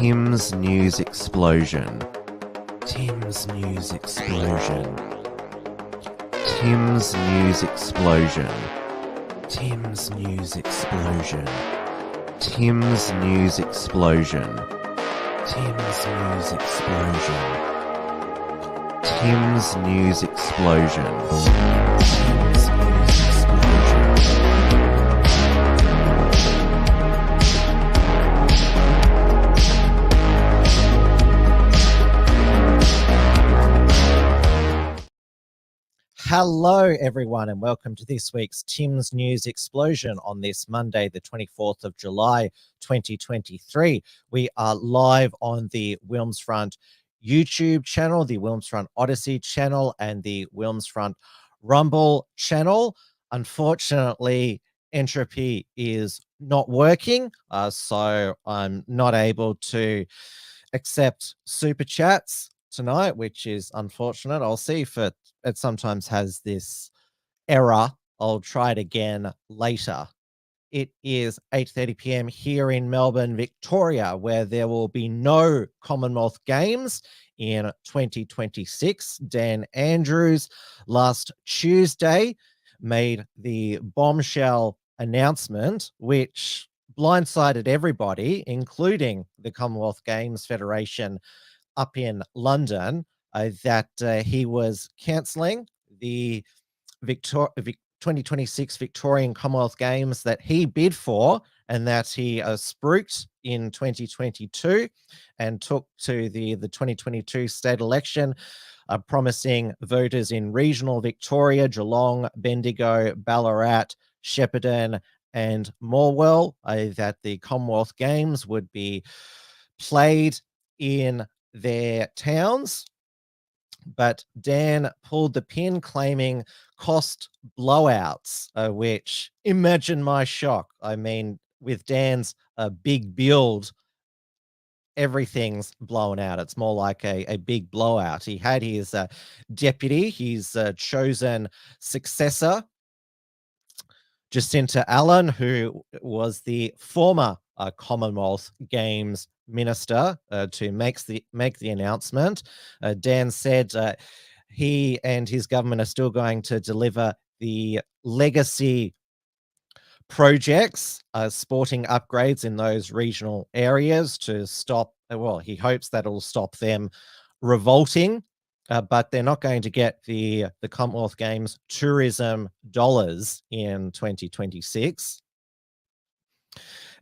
Tim's News Explosion. Tim's News Explosion. Tim's News Explosion. Tim's News Explosion. Tim's News Explosion. Tim's News Explosion. Tim's News Explosion. Tim's News Explosion. Hello, everyone, and welcome to this week's Tim's News Explosion on this Monday, the 24th of July, 2023. We are live on the Wilmsfront YouTube channel, the Wilmsfront Odyssey channel, and the Wilmsfront Rumble channel. Unfortunately, Entropy is not working, so I'm not able to accept super chats tonight, which is unfortunate. I'll see if it sometimes has this error. I'll try it again later. It is 8:30 p.m. here in Melbourne, Victoria, where there will be no Commonwealth Games in 2026. Dan Andrews last Tuesday made the bombshell announcement, which blindsided everybody, including the Commonwealth Games Federation up in London, that he was cancelling the 2026 Victorian Commonwealth Games that he bid for, and that he spruiked in 2022 and took to the 2022 state election, promising voters in regional Victoria, Geelong, Bendigo, Ballarat, Shepparton and Morwell that the Commonwealth Games would be played in their towns. But Dan pulled the pin, claiming cost blowouts, which, imagine my shock. I mean, with Dan's big build, everything's blown out. It's more like a big blowout. He had his deputy, his chosen successor, Jacinta Allen, who was the former Commonwealth Games minister, to make the announcement. Dan said he and his government are still going to deliver the legacy projects, sporting upgrades in those regional areas to stop, well, he hopes that'll stop them revolting, but they're not going to get the Commonwealth Games tourism dollars in 2026.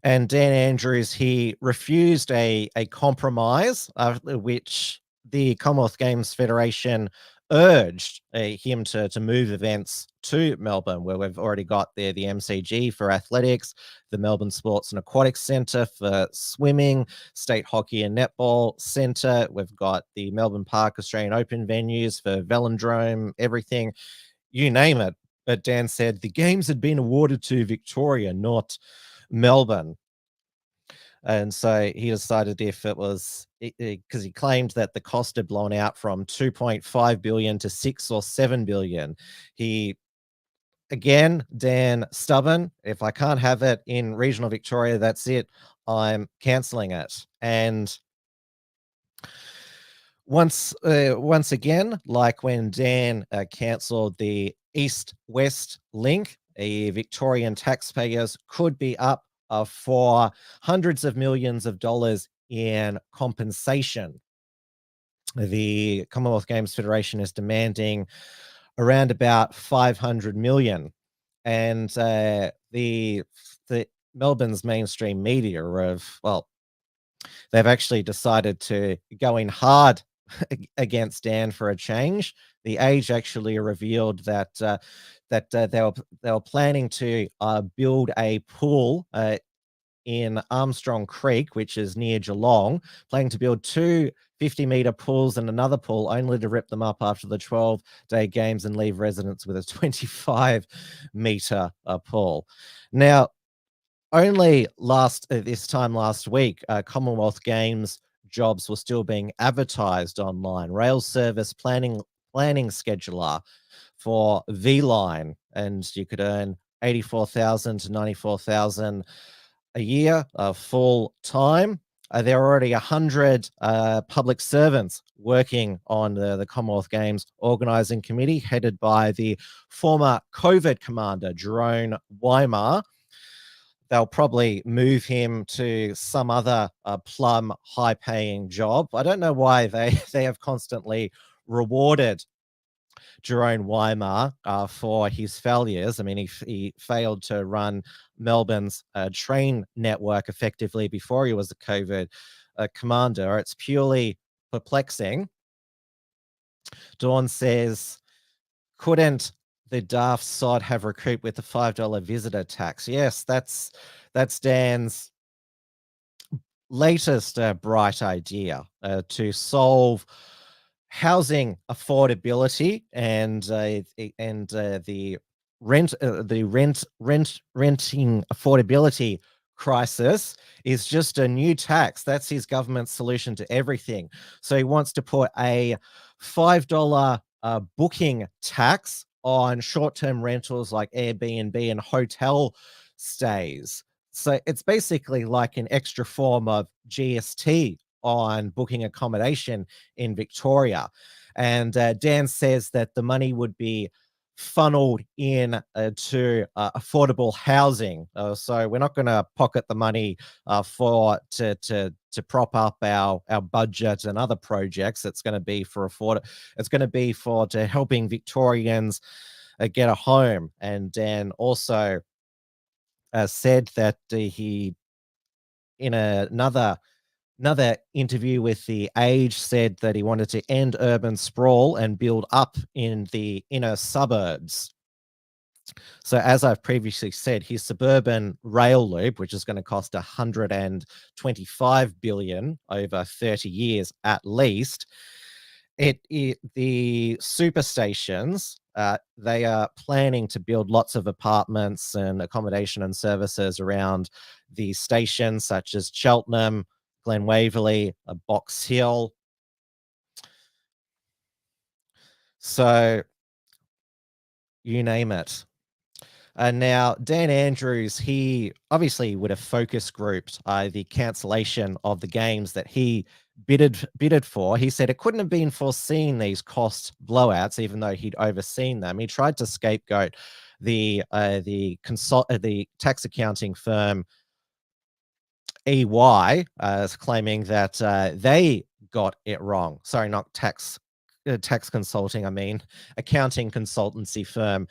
And Dan Andrews, he refused a compromise, which the Commonwealth Games Federation urged him to move events to Melbourne, where we've already got the MCG for athletics, the Melbourne Sports and Aquatics Centre for swimming, State Hockey and Netball Centre. We've got the Melbourne Park Australian Open venues for velodrome, everything, you name it. But Dan said the games had been awarded to Victoria, not Melbourne. And so he decided, if it was, because he claimed that the cost had blown out from 2.5 billion to 6 or 7 billion. Again, Dan, stubborn. If I can't have it in regional Victoria, that's it. I'm cancelling it. And once again, like when Dan cancelled the East-West link, Victorian taxpayers could be up for hundreds of millions of dollars in compensation. The Commonwealth Games Federation is demanding around about 500 million. And the Melbourne's mainstream media they've actually decided to go in hard against Dan for a change. The Age actually revealed that they were planning to build a pool in Armstrong Creek, which is near Geelong, planning to build two 50-metre pools and another pool, only to rip them up after the 12-day games and leave residents with a 25-metre pool. Now, only this time last week, Commonwealth Games jobs were still being advertised online. Rail service planning scheduler for V-Line, and you could earn 84,000 to 94,000 a year full time. There are already 100 public servants working on the Commonwealth Games Organising Committee, headed by the former COVID commander, Jerome Weimar. They'll probably move him to some other plum high-paying job. I don't know why they have constantly rewarded Jerome Weimar for his failures. I mean, he failed to run Melbourne's train network effectively before he was a COVID commander. It's purely perplexing. Dawn says, couldn't the daft sod have recouped with the $5 visitor tax? Yes, that's Dan's latest bright idea to solve housing affordability and the renting affordability crisis is just a new tax. That's his government's solution to everything. So he wants to put a $5 booking tax on short-term rentals like Airbnb and hotel stays. So it's basically like an extra form of GST on booking accommodation in Victoria. And Dan says that the money would be funneled in to affordable housing. So we're not going to pocket the money to prop up our budget and other projects. It's going to be to helping Victorians get a home. And Dan also said that he, in another interview with The Age, said that he wanted to end urban sprawl and build up in the inner suburbs. So as I've previously said, his suburban rail loop, which is going to cost $125 billion over 30 years at least, the super stations, they are planning to build lots of apartments and accommodation and services around the stations, such as Cheltenham, Glen Waverley, Box Hill. So you name it. Now, Dan Andrews, he obviously would have focus grouped the cancellation of the games that he bidded for. He said it couldn't have been foreseen, these cost blowouts, even though he'd overseen them. He tried to scapegoat the tax accounting firm EY, claiming that they got it wrong. Sorry, not tax consulting. I mean, accounting consultancy firm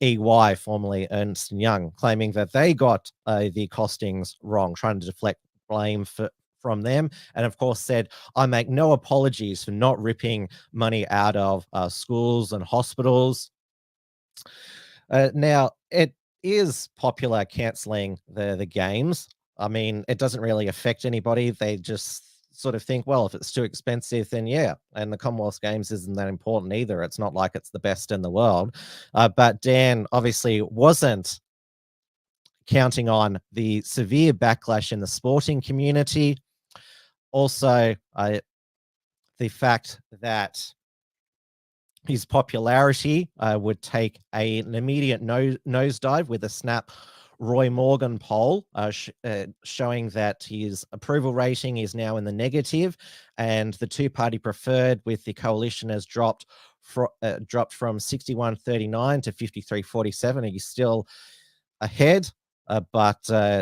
EY, formerly Ernst & Young, claiming that they got the costings wrong, trying to deflect blame from them. And of course said, I make no apologies for not ripping money out of schools and hospitals. Now, it is popular cancelling the games. I mean, it doesn't really affect anybody. They just sort of think, well, if it's too expensive, then yeah. And the Commonwealth Games isn't that important either. It's not like it's the best in the world. But Dan obviously wasn't counting on the severe backlash in the sporting community. Also, the fact that his popularity would take an immediate nosedive with a snap Roy Morgan poll showing that his approval rating is now in the negative, and the two-party preferred with the coalition has dropped from 61-39 to 53-47. He's still ahead, but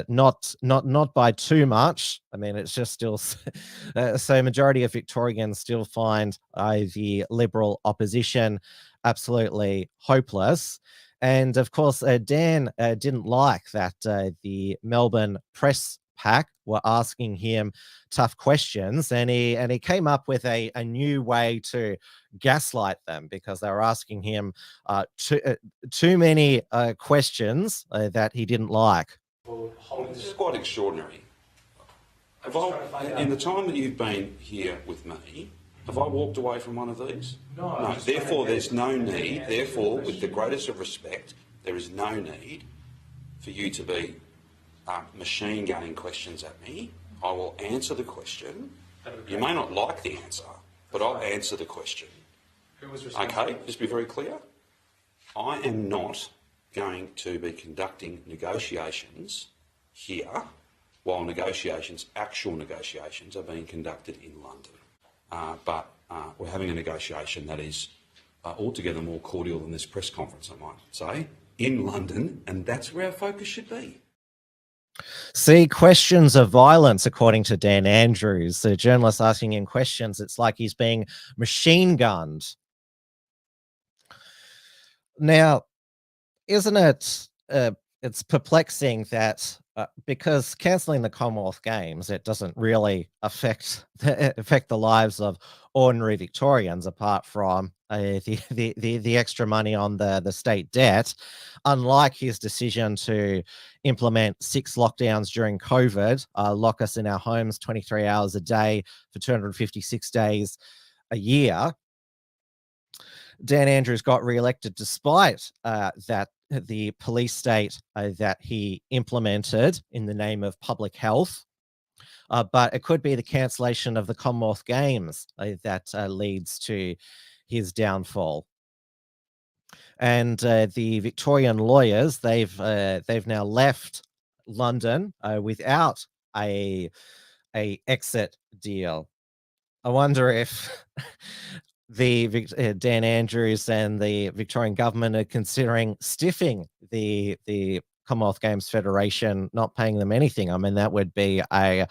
not by too much. I mean, it's just still so majority of Victorians still find the Liberal opposition absolutely hopeless. And of course, Dan didn't like that the Melbourne press pack were asking him tough questions, and he came up with a new way to gaslight them, because they were asking him too many questions that he didn't like. This is quite extraordinary. In the time that you've been here with me, have I walked away from one of these? No. Therefore, there's no need. Therefore, with the greatest of respect, there is no need for you to be machine gunning questions at me. I will answer the question. You may not like the answer, but I'll answer the question. Okay, just be very clear. I am not going to be conducting negotiations here while actual negotiations are being conducted in London. But we're having a negotiation that is altogether more cordial than this press conference, I might say, in London, and that's where our focus should be. See, questions of violence, according to Dan Andrews, the journalist asking him questions, it's like he's being machine gunned. Now, isn't it, it's perplexing that because cancelling the Commonwealth Games, it doesn't really affect the lives of ordinary Victorians, apart from the extra money on the state debt. Unlike his decision to implement 6 lockdowns during COVID, lock us in our homes 23 hours a day for 256 days a year, Dan Andrews got re-elected despite that the police state that he implemented in the name of public health. But it could be the cancellation of the Commonwealth Games that leads to his downfall. And the Victorian lawyers, they've now left London without a exit deal. I wonder if Dan Andrews and the Victorian government are considering stiffing the Commonwealth Games Federation, not paying them anything. I mean, that would be a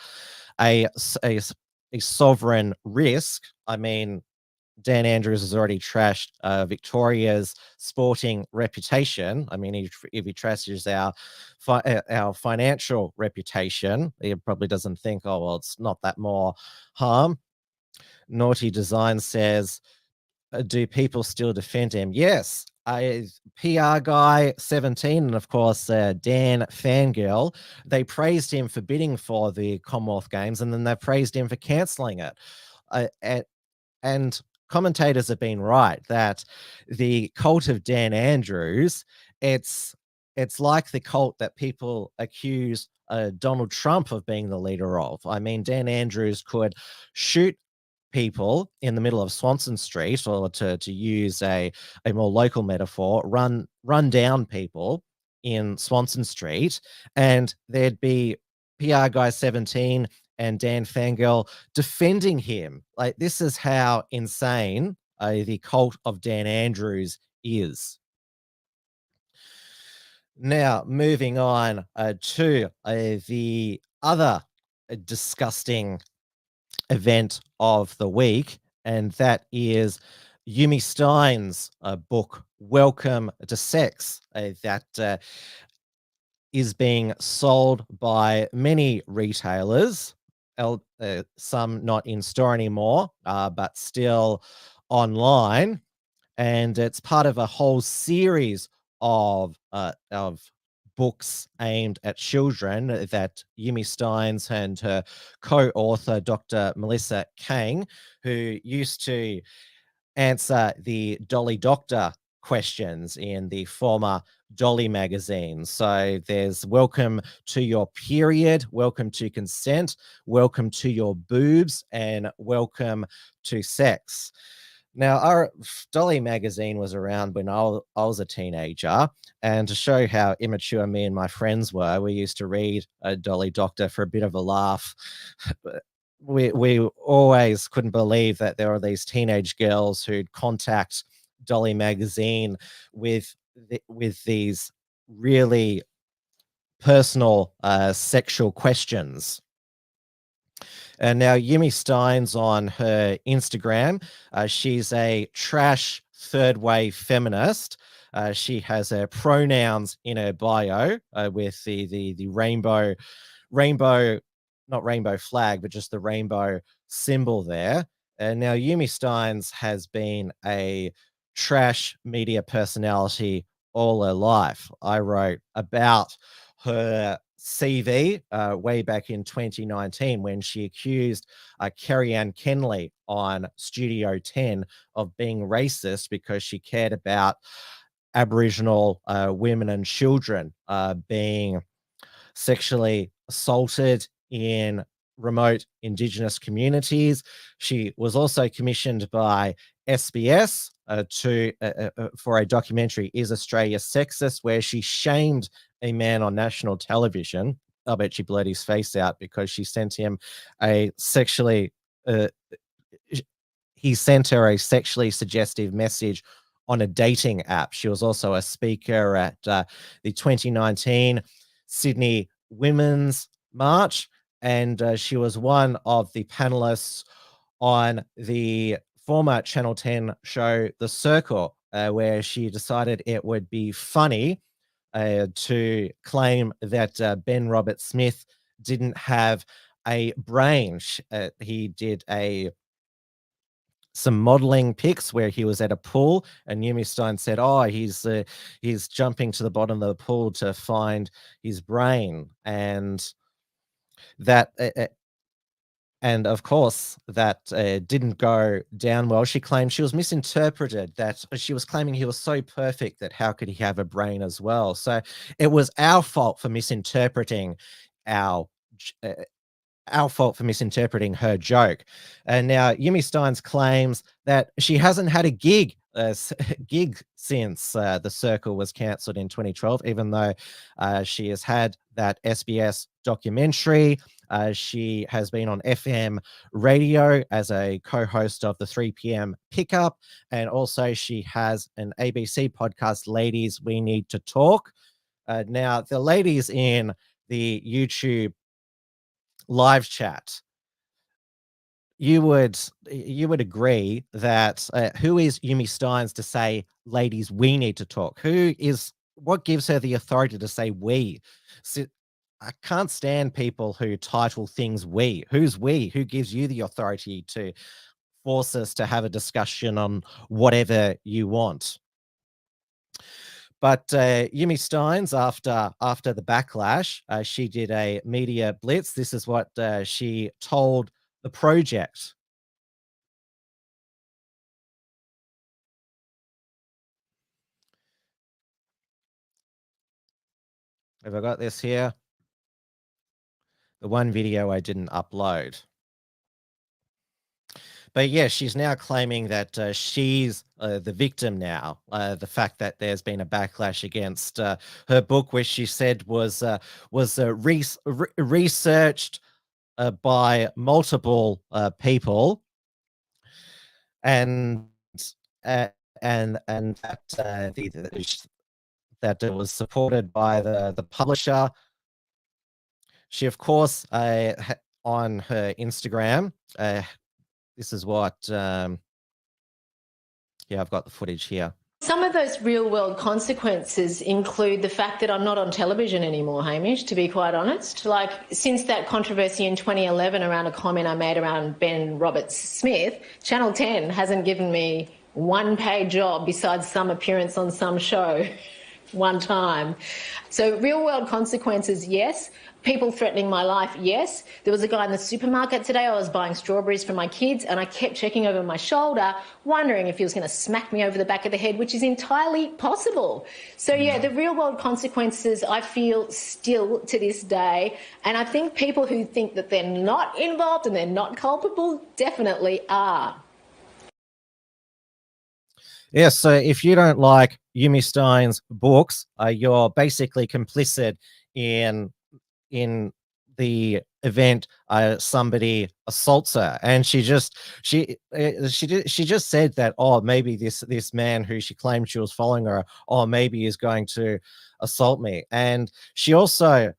sovereign risk. I mean, Dan Andrews has already trashed Victoria's sporting reputation. I mean, if he trashes our financial reputation, he probably doesn't think, oh, well, it's not that more harm. Naughty Design says, do people still defend him? Yes. A PR guy, 17, and of course, Dan Fangirl, they praised him for bidding for the Commonwealth Games, and then they praised him for cancelling it. And commentators have been right that the cult of Dan Andrews, it's like the cult that people accuse Donald Trump of being the leader of. I mean, Dan Andrews could shoot people in the middle of Swanston Street, or to use a more local metaphor, run down people in Swanston Street, and there'd be PR guy 17 and Dan Fangirl defending him. Like, this is how insane the cult of Dan Andrews is. Now, moving on to the other disgusting event of the week, and that is Yumi Stynes' book, Welcome to Sex, that is being sold by many retailers, some not in store anymore, but still online. And it's part of a whole series of books aimed at children that Yumi Stynes and her co-author, Dr. Melissa Kang, who used to answer the Dolly Doctor questions in the former Dolly magazine. So there's Welcome to Your Period, Welcome to Consent, Welcome to Your Boobs, and Welcome to Sex. Now, our Dolly magazine was around when I was a teenager, and to show how immature me and my friends were, we used to read a Dolly Doctor for a bit of a laugh. We always couldn't believe that there were these teenage girls who'd contact Dolly magazine with these really personal sexual questions. And now Yumi Stynes on her Instagram, she's a trash third wave feminist. She has her pronouns in her bio with the rainbow, not rainbow flag, but just the rainbow symbol there. And now Yumi Stynes has been a trash media personality all her life. I wrote about her CV way back in 2019 when she accused Kerry-Ann Kenley on Studio 10 of being racist because she cared about Aboriginal women and children being sexually assaulted in remote Indigenous communities. She was also commissioned by SBS for a documentary, Is Australia Sexist?, where she shamed a man on national television. I'll bet she blurred his face out because she sent him a sexually, he sent her a sexually suggestive message on a dating app. She was also a speaker at the 2019 Sydney Women's March, and she was one of the panelists on the former Channel 10 show The Circle, where she decided it would be funny to claim that Ben Smith didn't have a brain. He did some modeling pics where he was at a pool, and Yumi Stynes said, "Oh, he's jumping to the bottom of the pool to find his brain," and that. And of course, that didn't go down well. She claimed she was misinterpreted, that she was claiming he was so perfect that how could he have a brain as well? So it was our fault for misinterpreting our fault for misinterpreting her joke. And now Yumi Stynes claims that she hasn't had a gig since The Circle was cancelled in 2012, even though she has had that SBS documentary. She has been on FM radio as a co-host of the 3 p.m. Pickup, and also she has an ABC podcast, Ladies We Need to Talk. Now, the ladies in the YouTube live chat, you would agree that who is Yumi Stynes to say, ladies, we need to talk? What gives her the authority to say we? So, I can't stand people who title things we. Who's we? Who gives you the authority to force us to have a discussion on whatever you want? But Yumi Stynes, after the backlash, she did a media blitz. This is what she told the Project. Have I got this here? The one video I didn't upload. But yeah, she's now claiming that she's the victim now. The fact that there's been a backlash against her book, which she said was researched by multiple people, and that that it was supported by the publisher. She, of course, on her Instagram, this is what, yeah, I've got the footage here. Some of those real-world consequences include the fact that I'm not on television anymore, Hamish, to be quite honest. Like, since that controversy in 2011 around a comment I made around Ben Smith, Channel 10 hasn't given me one paid job besides some appearance on some show one time. So real-world consequences, yes. People threatening my life, yes. There was a guy in the supermarket today. I was buying strawberries for my kids, and I kept checking over my shoulder, wondering if he was going to smack me over the back of the head, which is entirely possible. So, yeah, the real-world consequences, I feel, still to this day. And I think people who think that they're not involved and they're not culpable definitely are. Yeah, so if you don't like Yumi Stynes' books, you're basically complicit in the event somebody assaults her, and she just said that, oh, maybe this man who she claimed she was following her, oh, maybe is going to assault me. And she also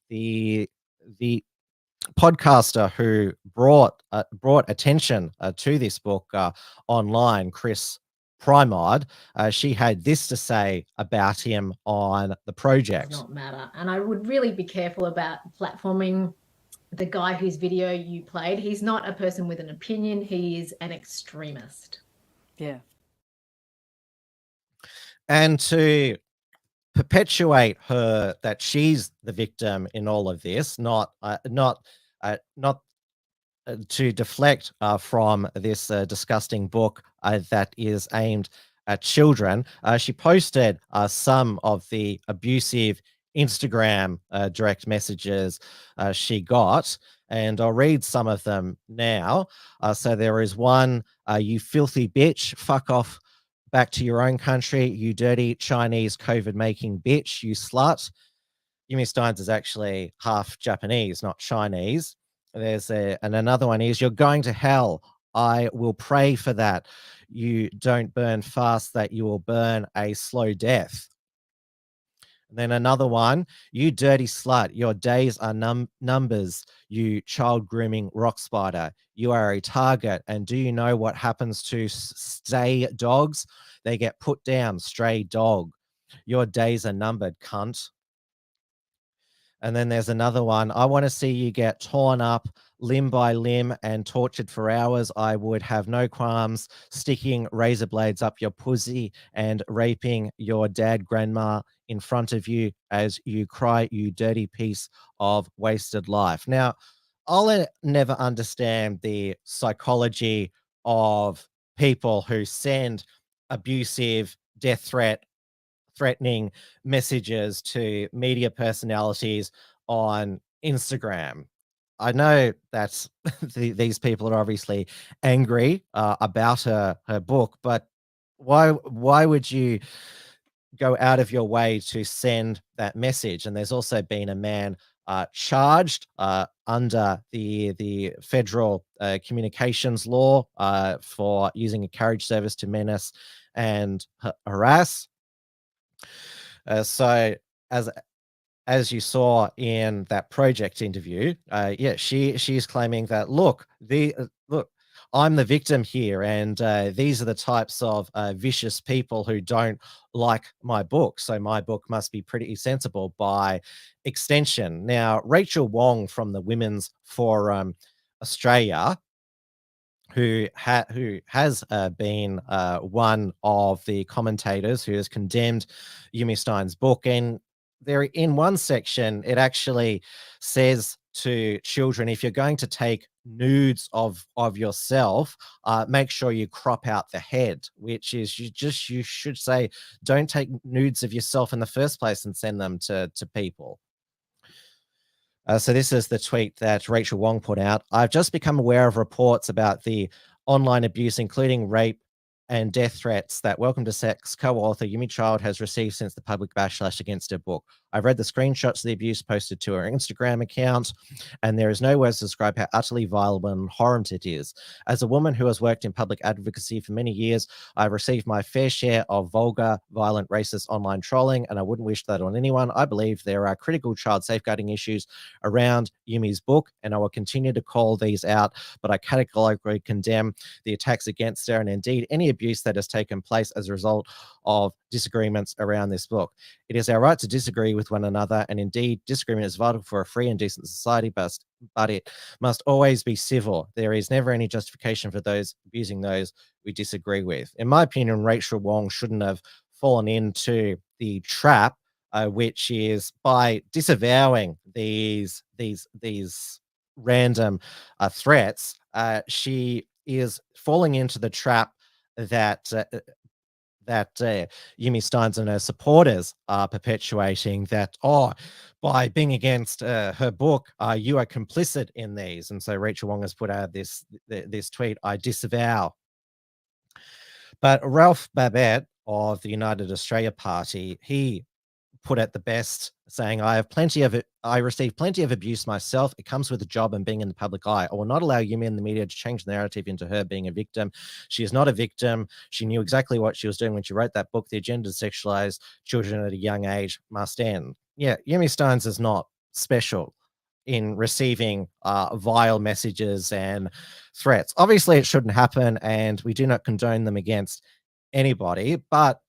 the podcaster who brought attention to this book online, Chris Primard, she had this to say about him on the Project. It does not matter. And I would really be careful about platforming the guy whose video you played. He's not a person with an opinion. He is an extremist. Yeah. And to perpetuate her that she's the victim in all of this, not to deflect from this disgusting book that is aimed at children, she posted some of the abusive Instagram direct messages she got, and I'll read some of them now. So there is one, you filthy bitch, fuck off back to your own country, you dirty Chinese COVID-making bitch, you slut. Yumi Stynes is actually half Japanese, not Chinese. There's and another one is, you're going to hell. I will pray for that. You don't burn fast, that you will burn a slow death. And then another one, you dirty slut, your days are numbers, you child grooming rock spider. You are a target. And do you know what happens to stray dogs? They get put down, stray dog. Your days are numbered, cunt. And then there's another one. I want to see you get torn up limb by limb and tortured for hours. I would have no qualms sticking razor blades up your pussy and raping your dad, grandma in front of you as you cry, you dirty piece of wasted life. Now, I'll never understand the psychology of people who send abusive, death threatening messages to media personalities on Instagram. I know that these people are obviously angry about her book, but why would you go out of your way to send that message? And there's also been a man charged under the federal communications law for using a carriage service to menace and harass. So as you saw in that project interview, yeah, she's claiming that look, I'm the victim here, and these are the types of vicious people who don't like my book. So my book must be pretty sensible by extension. Now, Rachel Wong from the Women's Forum Australia, who has been one of the commentators who has condemned Yumi Stynes' book. And there, in one section, it actually says to children, if you're going to take nudes of yourself, make sure you crop out the head, which is you should say, don't take nudes of yourself in the first place and send them to people. So this is the tweet that Rachel Wong put out. I've just become aware of reports about the online abuse, including rape and death threats, that Welcome to Sex co-author Yumi Child has received since the public backlash against her book. I've read the screenshots of the abuse posted to her Instagram account, and there is no words to describe how utterly vile and horrendous it is. As a woman who has worked in public advocacy for many years, I've received my fair share of vulgar, violent, racist online trolling, and I wouldn't wish that on anyone. I believe there are critical child safeguarding issues around Yumi's book, and I will continue to call these out, but I categorically condemn the attacks against her and indeed any abuse that has taken place as a result of disagreements around this book. It is our right to disagree with one another, and indeed disagreement is vital for a free and decent society, but it must always be civil. There is never any justification for those abusing those we disagree with. In my opinion, Rachel Wong shouldn't have fallen into the trap, which is by disavowing these random threats, she is falling into the trap that Yumi Stynes and her supporters are perpetuating, that, by being against her book, you are complicit in these. And so Rachel Wong has put out this tweet, I disavow. But Ralph Babette of the United Australia Party, he put it the best, saying, I receive plenty of abuse myself. It comes with a job and being in the public eye. I will not allow Yumi and the media to change the narrative into her being a victim. She is not a victim. She knew exactly what she was doing when she wrote that book. The agenda to sexualize children at a young age must end. Yeah, Yumi Stynes is not special in receiving vile messages and threats. Obviously, it shouldn't happen, and we do not condone them against anybody, but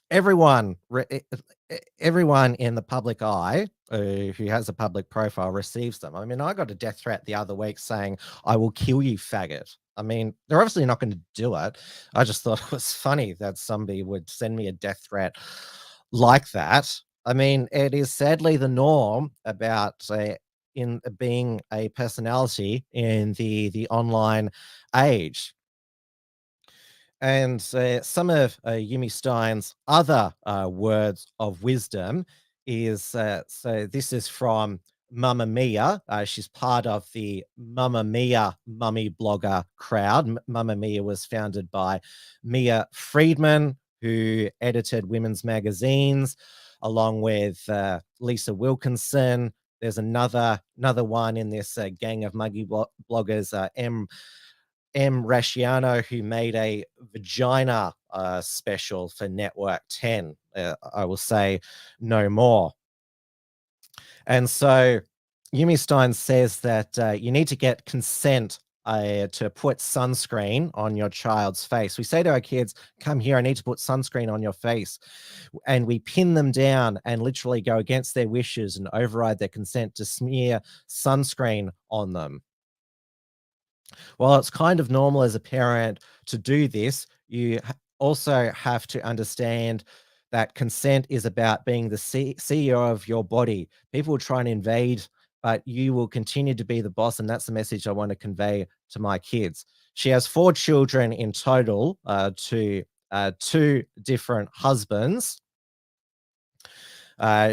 everyone in the public eye who has a public profile receives them. I mean, I got a death threat the other week saying, I will kill you, faggot. I mean, they're obviously not going to do it. I just thought it was funny that somebody would send me a death threat like that. I mean, it is sadly the norm about in being a personality in the online age. And some of Yumi Stynes' other words of wisdom is, so this is from Mamma Mia. She's part of the Mamma Mia mummy blogger crowd. Mamma Mia was founded by Mia Friedman, who edited women's magazines along with Lisa Wilkinson. There's another one in this gang of muggy bloggers, M. Rasciano, who made a vagina special for Network 10. I will say no more. And so Yumi Stynes says that you need to get consent to put sunscreen on your child's face. We say to our kids, come here, I need to put sunscreen on your face. And we pin them down and literally go against their wishes and override their consent to smear sunscreen on them. While it's kind of normal as a parent to do this, you also have to understand that consent is about being the CEO of your body. People will try and invade, but you will continue to be the boss, and that's the message I want to convey to my kids. She has 4 children in total, to 2 different husbands.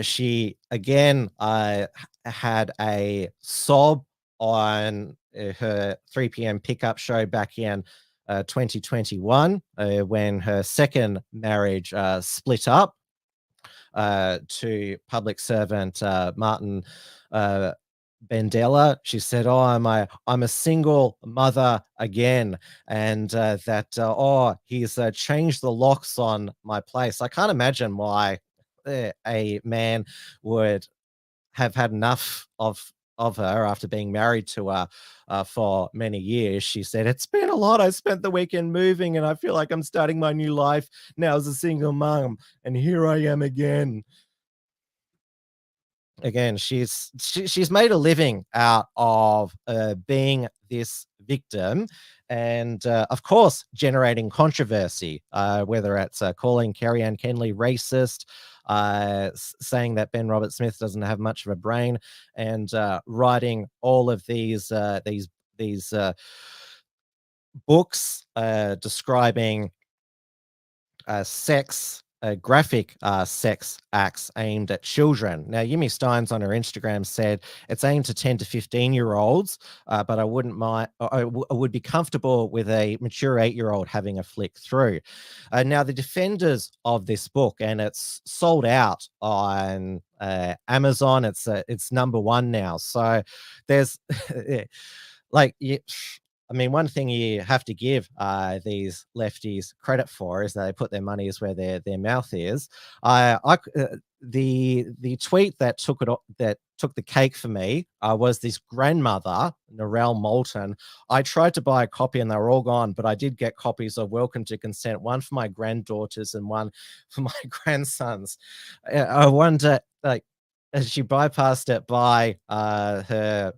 She, again, had a sob on her 3 p.m. pickup show back in 2021 when her second marriage split up to public servant Martin Bendella. She said, "Oh, I'm a single mother again, and that he's changed the locks on my place." I can't imagine why a man would have had enough of her after being married to her for many years. She said, "It's been a lot. I spent the weekend moving, and I feel like I'm starting my new life now as a single mom, and here I am again." Again, she's made a living out of being this victim, and of course generating controversy, whether it's calling Kerry-Ann Kenley racist, saying that Ben Roberts-Smith doesn't have much of a brain, and writing all of these books describing graphic sex acts aimed at children. Now, Yumi Stynes on her Instagram said it's aimed to 10 to 15-year-olds, but I wouldn't mind. I would be comfortable with a mature 8-year-old having a flick through. Now, the defenders of this book, and it's sold out on Amazon. It's #1 now. So there's like. I mean, one thing you have to give these lefties credit for is that they put their money is where their mouth is. The tweet that took the cake for me was this grandmother, Narelle Moulton. I tried to buy a copy and they were all gone, but I did get copies of Welcome to Consent, one for my granddaughters and one for my grandsons. I wonder, like, she bypassed it by her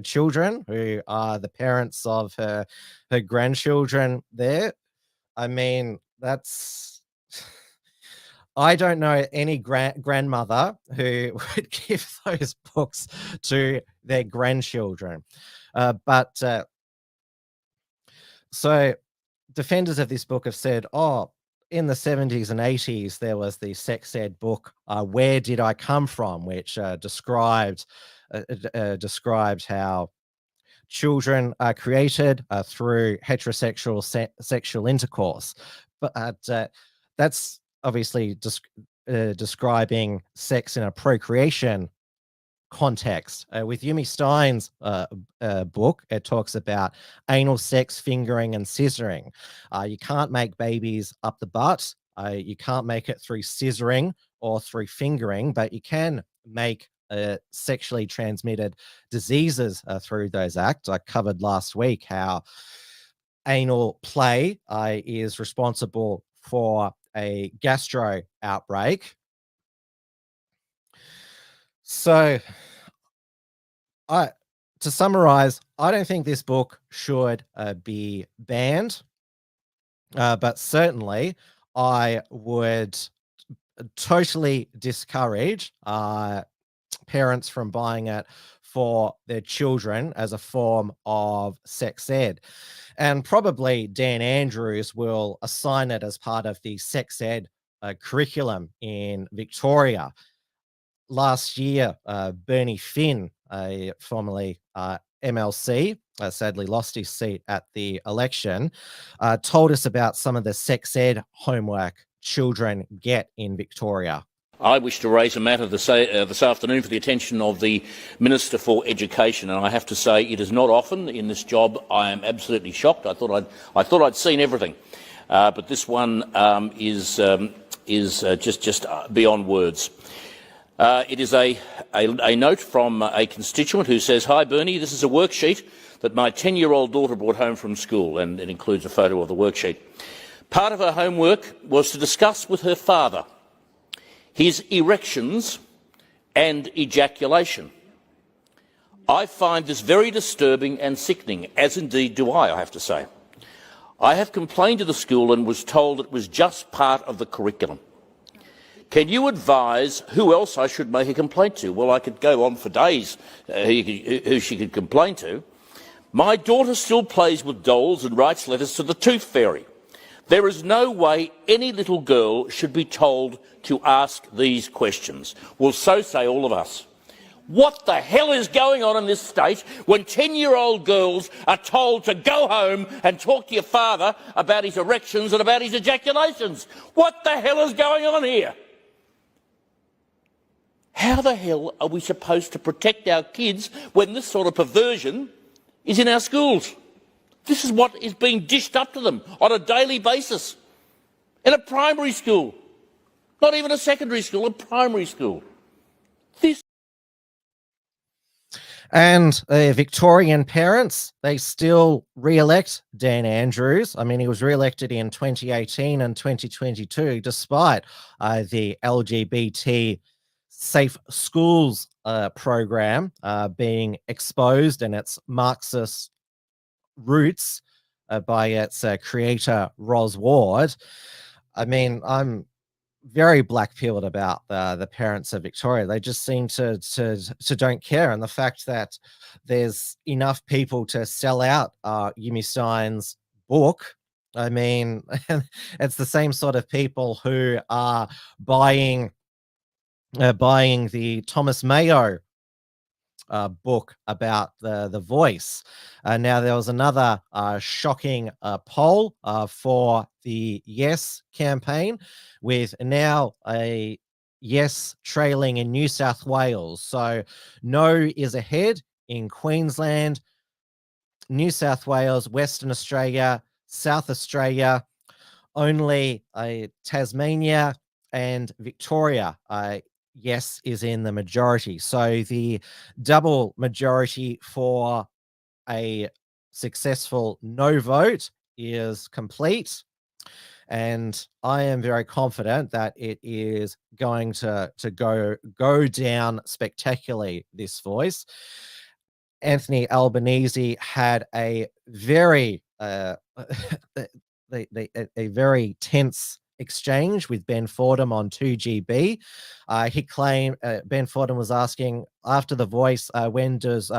children, who are the parents of her grandchildren there. I mean, that's... I don't know any grandmother who would give those books to their grandchildren. So defenders of this book have said, in the 70s and 80s, there was the sex ed book, Where Did I Come From?, which described how children are created through heterosexual sexual intercourse. But that's obviously describing sex in a procreation context. With Yumi Stynes' book, it talks about anal sex, fingering, and scissoring. You can't make babies up the butt. You can't make it through scissoring or through fingering, but you can make sexually transmitted diseases through those acts. I covered last week how anal play is responsible for a gastro outbreak. So, to summarize, I don't think this book should be banned, but certainly I would totally discourage parents from buying it for their children as a form of sex ed. And probably Dan Andrews will assign it as part of the sex ed curriculum in Victoria. Last year, Bernie Finn, formerly MLC, sadly lost his seat at the election, told us about some of the sex ed homework children get in Victoria. I wish to raise a matter this afternoon for the attention of the Minister for Education, and I have to say it is not often in this job. I am absolutely shocked. I thought I'd seen everything, but this one is just beyond words. It is a note from a constituent who says, "Hi Bernie, this is a worksheet that my 10-year-old daughter brought home from school," and it includes a photo of the worksheet. "Part of her homework was to discuss with her father his erections and ejaculation. I find this very disturbing and sickening, as indeed do I have to say. I have complained to the school and was told it was just part of the curriculum. Can you advise who else I should make a complaint to?" Well, I could go on for days who she could complain to. "My daughter still plays with dolls and writes letters to the Tooth Fairy. There is no way any little girl should be told to ask these questions." Well, so say all of us. What the hell is going on in this state when 10-year-old girls are told to go home and talk to your father about his erections and about his ejaculations? What the hell is going on here? How the hell are we supposed to protect our kids when this sort of perversion is in our schools? This is what is being dished up to them on a daily basis in a primary school, not even a secondary school, a primary school. And Victorian parents, they still re-elect Dan Andrews. I mean, he was re-elected in 2018 and 2022, despite the LGBT Safe Schools program being exposed and its Marxist roots by its creator, Ros Ward. I mean, I'm very black-pilled about the parents of Victoria. They just seem to don't care. And the fact that there's enough people to sell out Yumi Stynes' book, I mean, it's the same sort of people who are buying the Thomas Mayo book about the voice. Now, there was another shocking poll for the Yes campaign, with now a Yes trailing in New South Wales. So No is ahead in Queensland, New South Wales, Western Australia, South Australia, only Tasmania and Victoria Yes is in the majority. So the double majority for a successful no vote is complete. And I am very confident that it is going to go down spectacularly, this voice. Anthony Albanese had a very a very tense exchange with Ben Fordham on 2GB. He claimed Ben Fordham was asking, after the voice, when does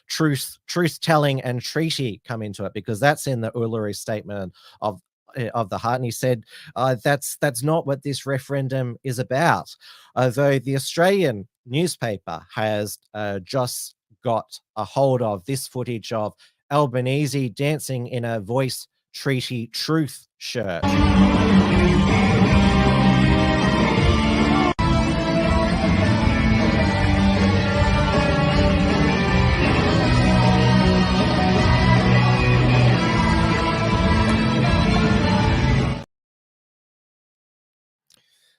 truth-telling and treaty come into it? Because that's in the Uluru Statement of the Heart. And he said that's not what this referendum is about. Though the Australian newspaper has just got a hold of this footage of Albanese dancing in a voice treaty truth shirt.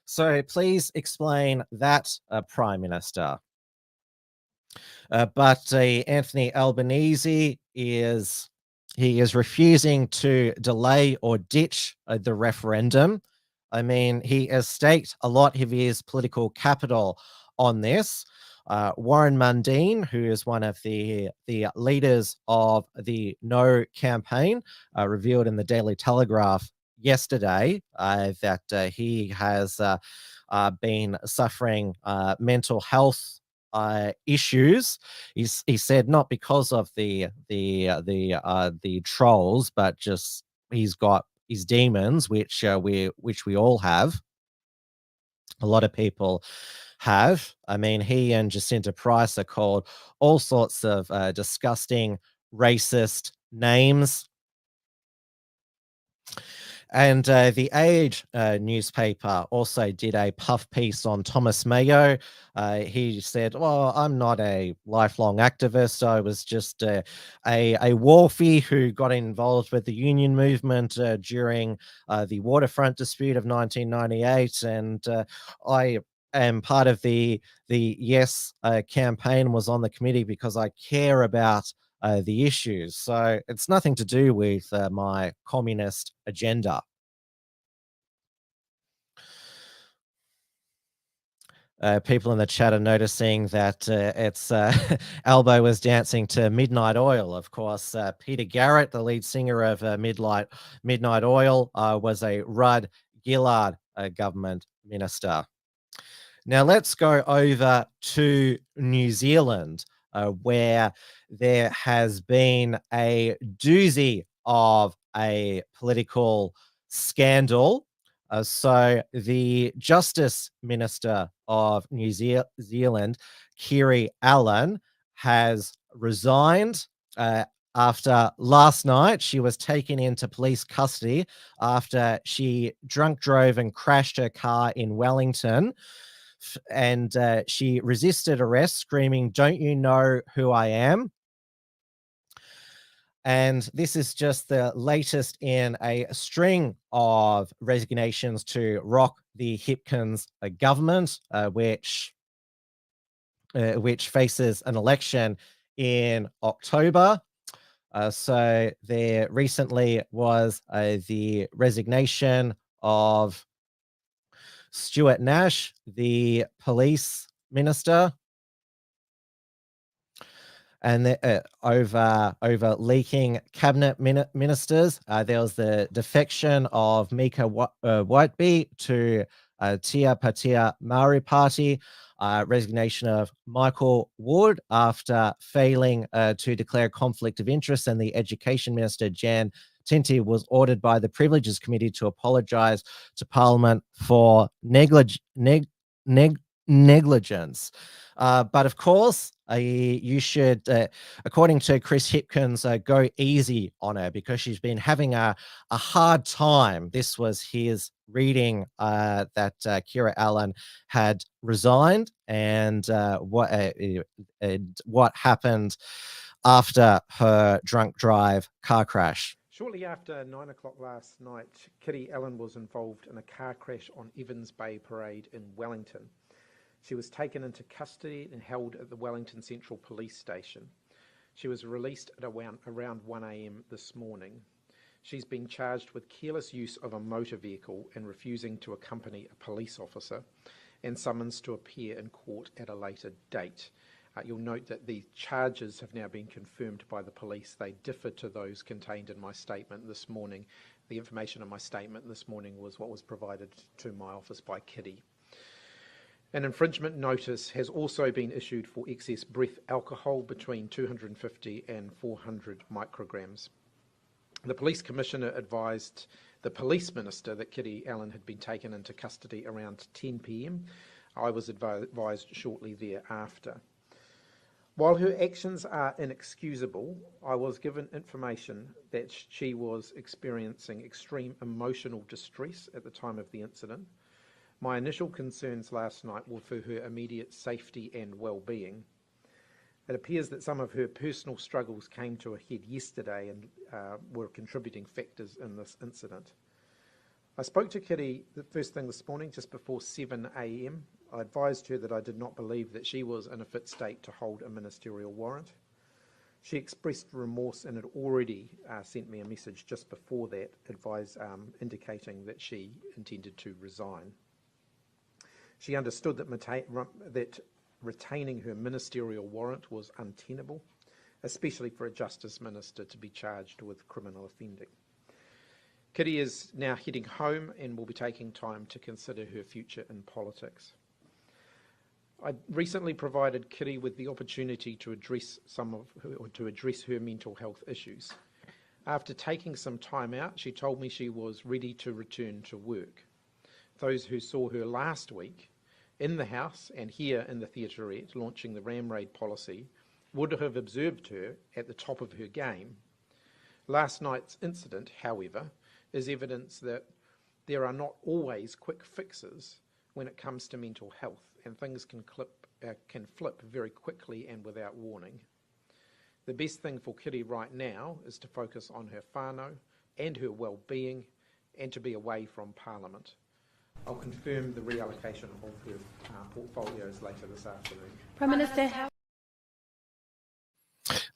So please explain that, Prime Minister. But Anthony Albanese is refusing to delay or ditch the referendum. I mean, he has staked a lot of his political capital on this. Warren Mundine, who is one of the leaders of the No campaign, revealed in the Daily Telegraph yesterday that he has been suffering mental health issues. He said not because of the trolls, but just he's got his demons, which we all have. A lot of people have. I mean, he and Jacinta Price are called all sorts of disgusting, racist names. And the Age newspaper also did a puff piece on Thomas Mayo. He said, well, I'm not a lifelong activist. I was just a wharfie who got involved with the union movement during the waterfront dispute of 1998. And I am part of the Yes campaign, was on the committee because I care about the issues. So it's nothing to do with my communist agenda. People in the chat are noticing that it's Albo was dancing to Midnight Oil. Of course, Peter Garrett, the lead singer of Midnight Oil, was a Rudd Gillard government minister. Now let's go over to New Zealand, where there has been a doozy of a political scandal. So the Justice Minister of New Zealand, Kiri Allan, has resigned after last night. She was taken into police custody after she drunk drove and crashed her car in Wellington. And she resisted arrest, screaming, "Don't you know who I am?" And this is just the latest in a string of resignations to rock the Hipkins government, which faces an election in October. So there recently was the resignation of Stuart Nash, the police minister, and over leaking cabinet ministers. There was the defection of Mika Whiteby to Tia Patea Maori Party, resignation of Michael Wood after failing to declare conflict of interest, and the education minister Jan Tinty was ordered by the Privileges Committee to apologise to Parliament for negligence. But of course, you should, according to Chris Hipkins, go easy on her because she's been having a hard time. This was his reading that Kiri Allan had resigned, and what happened after her drunk drive car crash. Shortly after 9 o'clock last night, Kiri Allan was involved in a car crash on Evans Bay Parade in Wellington. She was taken into custody and held at the Wellington Central Police Station. She was released at around 1 a.m. this morning. She's been charged with careless use of a motor vehicle and refusing to accompany a police officer, and summons to appear in court at a later date. You'll note that the charges have now been confirmed by the police. They differ to those contained in my statement this morning. The information in my statement this morning was what was provided to my office by Kitty. An infringement notice has also been issued for excess breath alcohol between 250 and 400 micrograms. The police commissioner advised the police minister that Kiri Allan had been taken into custody around 10 p.m. I was advised shortly thereafter. While her actions are inexcusable, I was given information that she was experiencing extreme emotional distress at the time of the incident. My initial concerns last night were for her immediate safety and well-being. It appears that some of her personal struggles came to a head yesterday and were contributing factors in this incident. I spoke to Kitty the first thing this morning, just before 7 a.m. I advised her that I did not believe that she was in a fit state to hold a ministerial warrant. She expressed remorse and had already sent me a message just before that, indicating that she intended to resign. She understood that retaining her ministerial warrant was untenable, especially for a Justice Minister to be charged with criminal offending. Kitty is now heading home and will be taking time to consider her future in politics. I recently provided Kitty with the opportunity to address her mental health issues. After taking some time out, she told me she was ready to return to work. Those who saw her last week in the House and here in the Theaterette launching the ram raid policy would have observed her at the top of her game. Last night's incident, however, is evidence that there are not always quick fixes when it comes to mental health, and things can flip very quickly and without warning. The best thing for Kitty right now is to focus on her whānau and her well-being, and to be away from Parliament. I'll confirm the reallocation of her portfolios later this afternoon. Prime Minister, how...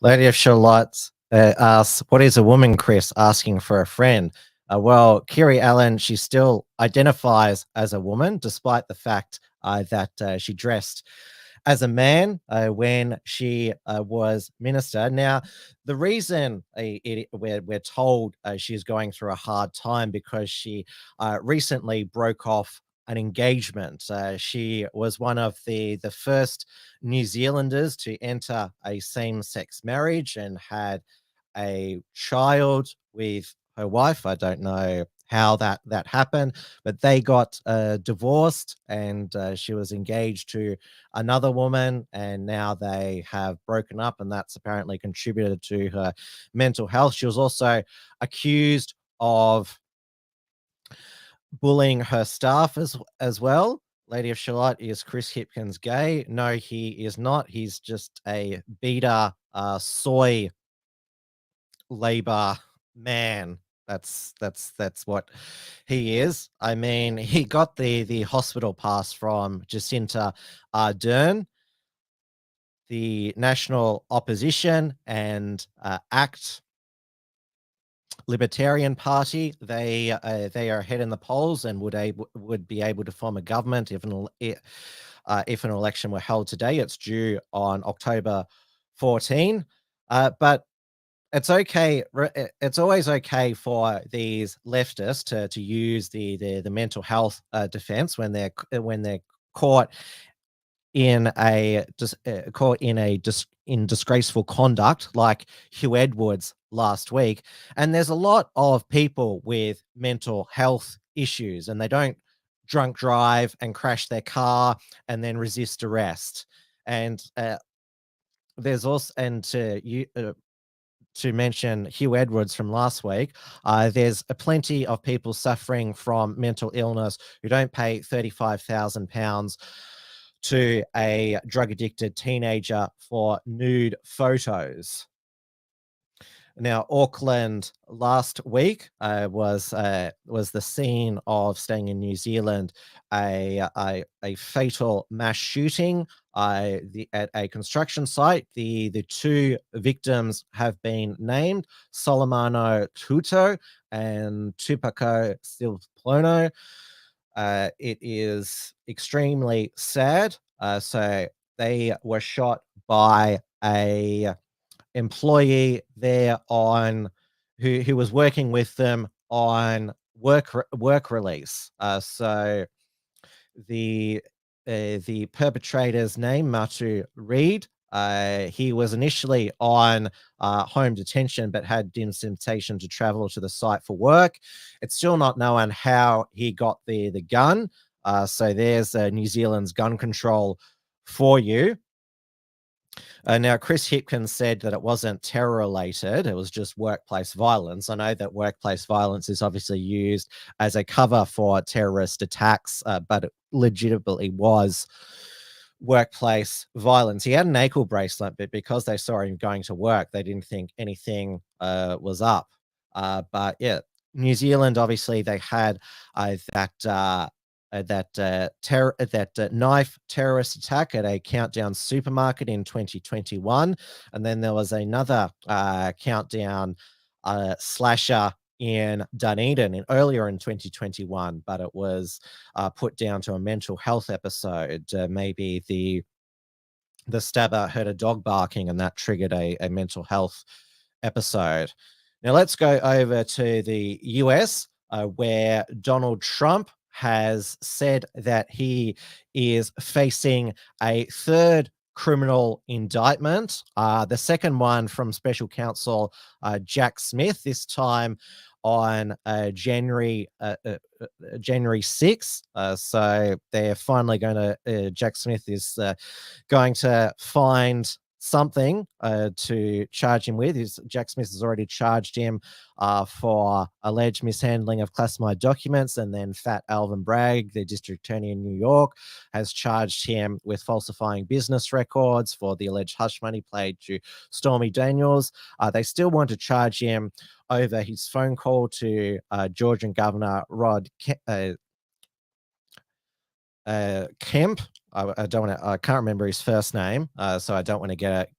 Lady of Charlotte asks, what is a woman, Chris, asking for a friend? Well, Kiri Allen, she still identifies as a woman, despite the fact that she dressed as a man when she was minister. Now, the reason we're told she's going through a hard time because she recently broke off an engagement. She was one of the first New Zealanders to enter a same-sex marriage and had a child with her wife. I don't know how that happened, but they got divorced, and she was engaged to another woman, and now they have broken up, and that's apparently contributed to her mental health. She was also accused of bullying her staff as well. Lady of Charlotte, is Chris Hipkins gay? No, he is not. He's just a beta soy labor man. That's what he is. I mean, he got the hospital pass from Jacinta Ardern. The National Opposition and ACT Libertarian Party, they are ahead in the polls and would be able to form a government if an election were held today. It's due on October 14. But it's okay. It's always okay for these leftists to use the mental health defense when they're caught in disgraceful conduct, like Hugh Edwards last week. And there's a lot of people with mental health issues, and they don't drunk drive and crash their car and then resist arrest. And there's also, and to mention Hugh Edwards from last week, there's plenty of people suffering from mental illness who don't pay £35,000 to a drug-addicted teenager for nude photos. Now, Auckland last week was the scene of, staying in New Zealand, a fatal mass shooting at a construction site. The two victims have been named, Solomano Tuto and Tupako Silplono. It is extremely sad. So they were shot by a employee there on who was working with them on work release. So the perpetrator's name, Matu Reid, he was initially on home detention but had temptation to travel to the site for work. It's still not known how he got the gun. So there's New Zealand's gun control for you. Now, Chris Hipkins said that it wasn't terror-related, it was just workplace violence. I know that workplace violence is obviously used as a cover for terrorist attacks, but it legitimately was workplace violence. He had an ankle bracelet, but because they saw him going to work, they didn't think anything was up. But yeah, New Zealand, obviously, they had that knife terrorist attack at a Countdown supermarket in 2021, and then there was another Countdown slasher in Dunedin earlier in 2021, but it was put down to a mental health episode. Maybe the stabber heard a dog barking, and that triggered a mental health episode. Now let's go over to the US, where Donald Trump has said that he is facing a third criminal indictment, the second one from special counsel Jack Smith, this time on January 6th. So they're finally going to, Jack Smith is going to find something to charge him with. Jack Smith has already charged him for alleged mishandling of classified documents, and then Fat Alvin Bragg, the district attorney in New York, has charged him with falsifying business records for the alleged hush money paid to Stormy Daniels. They still want to charge him over his phone call to Georgian Governor Rod Kemp. I don't want to. I can't remember his first name, so I don't want to get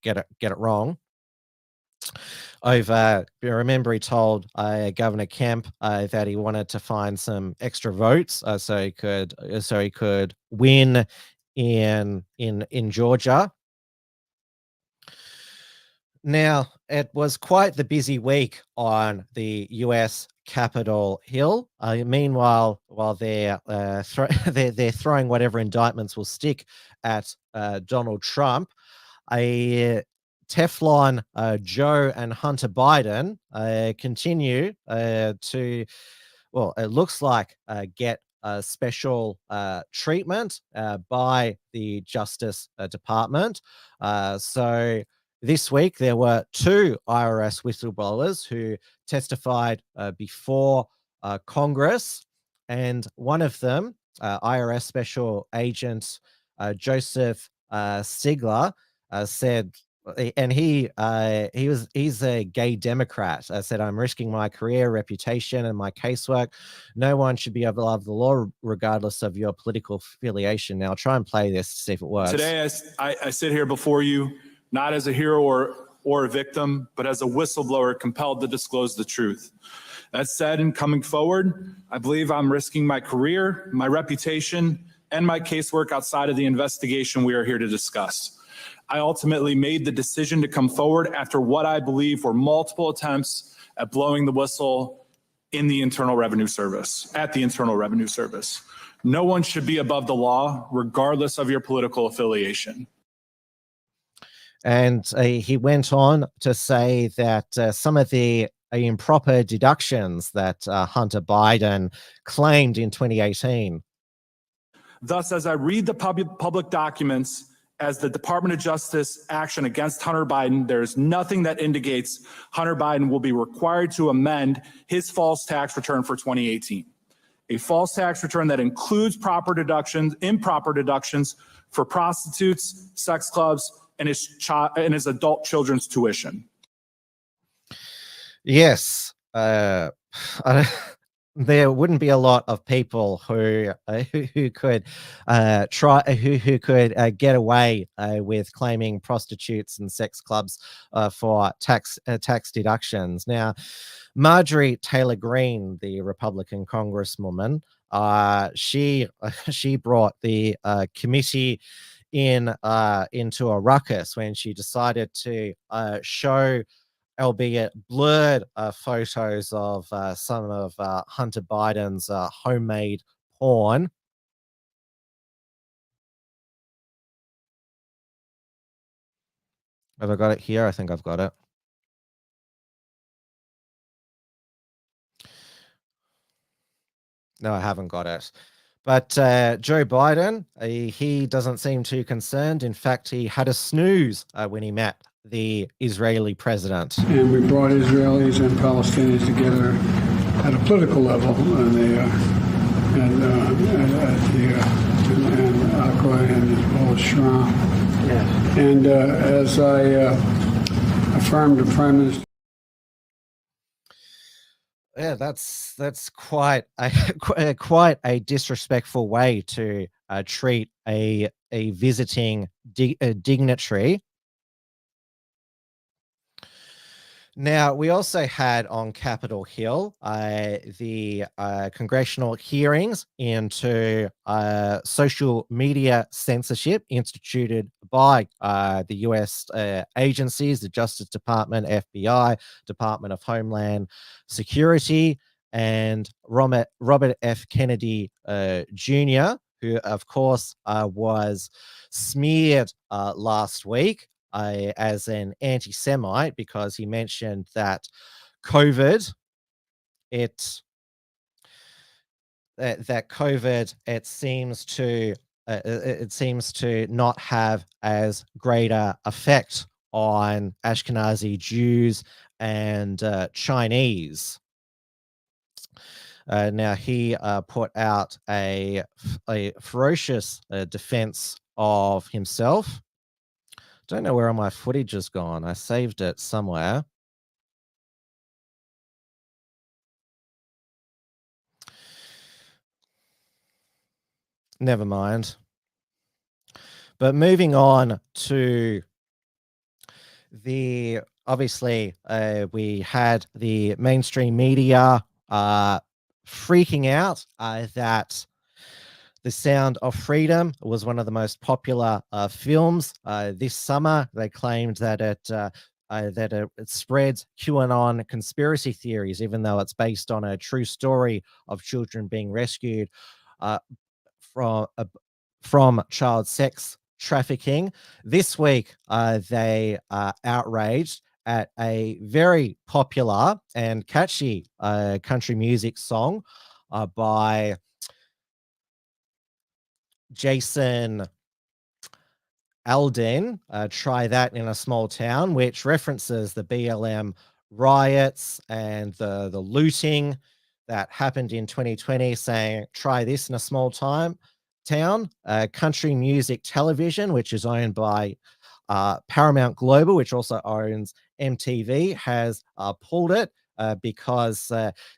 it wrong. Remember, he told Governor Kemp that he wanted to find some extra votes so he could win in Georgia. Now, it was quite the busy week on the US Capitol Hill. Meanwhile, while they're throwing whatever indictments will stick at Donald Trump, Teflon Joe and Hunter Biden continue to, well, it looks like get special treatment by the Justice Department. So this week, there were 2 IRS whistleblowers who testified before Congress, and one of them, IRS Special Agent Joseph Sigler, said, and he's a gay Democrat. Said, "I'm risking my career, reputation, and my casework. No one should be above the law, regardless of your political affiliation." Now, I'll try and play this to see if it works. Today, I sit here before you not as a hero or a victim, but as a whistleblower compelled to disclose the truth. That said, in coming forward, I believe I'm risking my career, my reputation, and my casework outside of the investigation we are here to discuss. I ultimately made the decision to come forward after what I believe were multiple attempts at blowing the whistle in the Internal Revenue Service, at the Internal Revenue Service. No one should be above the law, regardless of your political affiliation. And he went on to say that some of the improper deductions that Hunter Biden claimed in 2018. Thus, as I read the public documents as the Department of Justice action against Hunter Biden, there is nothing that indicates Hunter Biden will be required to amend his false tax return for 2018. A false tax return that includes improper deductions for prostitutes, sex clubs, and his adult children's tuition. Yes, there wouldn't be a lot of people who could get away with claiming prostitutes and sex clubs for tax deductions. Now, Marjorie Taylor Greene, the Republican Congresswoman, she brought the committee into a ruckus when she decided to show, albeit blurred, photos of some of Hunter Biden's homemade porn. Have I got it here? I think I've got it. No, I haven't got it. But Joe Biden, he doesn't seem too concerned. In fact, he had a snooze when he met the Israeli president. And we brought Israelis and Palestinians together at a political level, and Akko and as well as Shram. Yes. And as I affirmed the Prime Minister. Yeah, that's quite a disrespectful way to treat a visiting dignitary. Now, we also had on Capitol Hill the congressional hearings into social media censorship instituted by the US agencies, the Justice Department, FBI, Department of Homeland Security, and Robert F. Kennedy Jr., who, of course, was smeared last week as an anti-Semite because he mentioned that COVID, it seems to not have as great a effect on Ashkenazi Jews and Chinese. Now, he put out a ferocious defense of himself. Don't know where all my footage has gone. I saved it somewhere. Never mind. But moving on to the, obviously, we had the mainstream media freaking out that The Sound of Freedom was one of the most popular films this summer. They claimed that it spreads QAnon conspiracy theories, even though it's based on a true story of children being rescued from child sex trafficking. This week, they are outraged at a very popular and catchy country music song by Jason Alden, Try That in a Small Town, which references the BLM riots and the looting that happened in 2020, saying, try this in a small town. Country Music Television, which is owned by Paramount Global, which also owns MTV, has pulled it because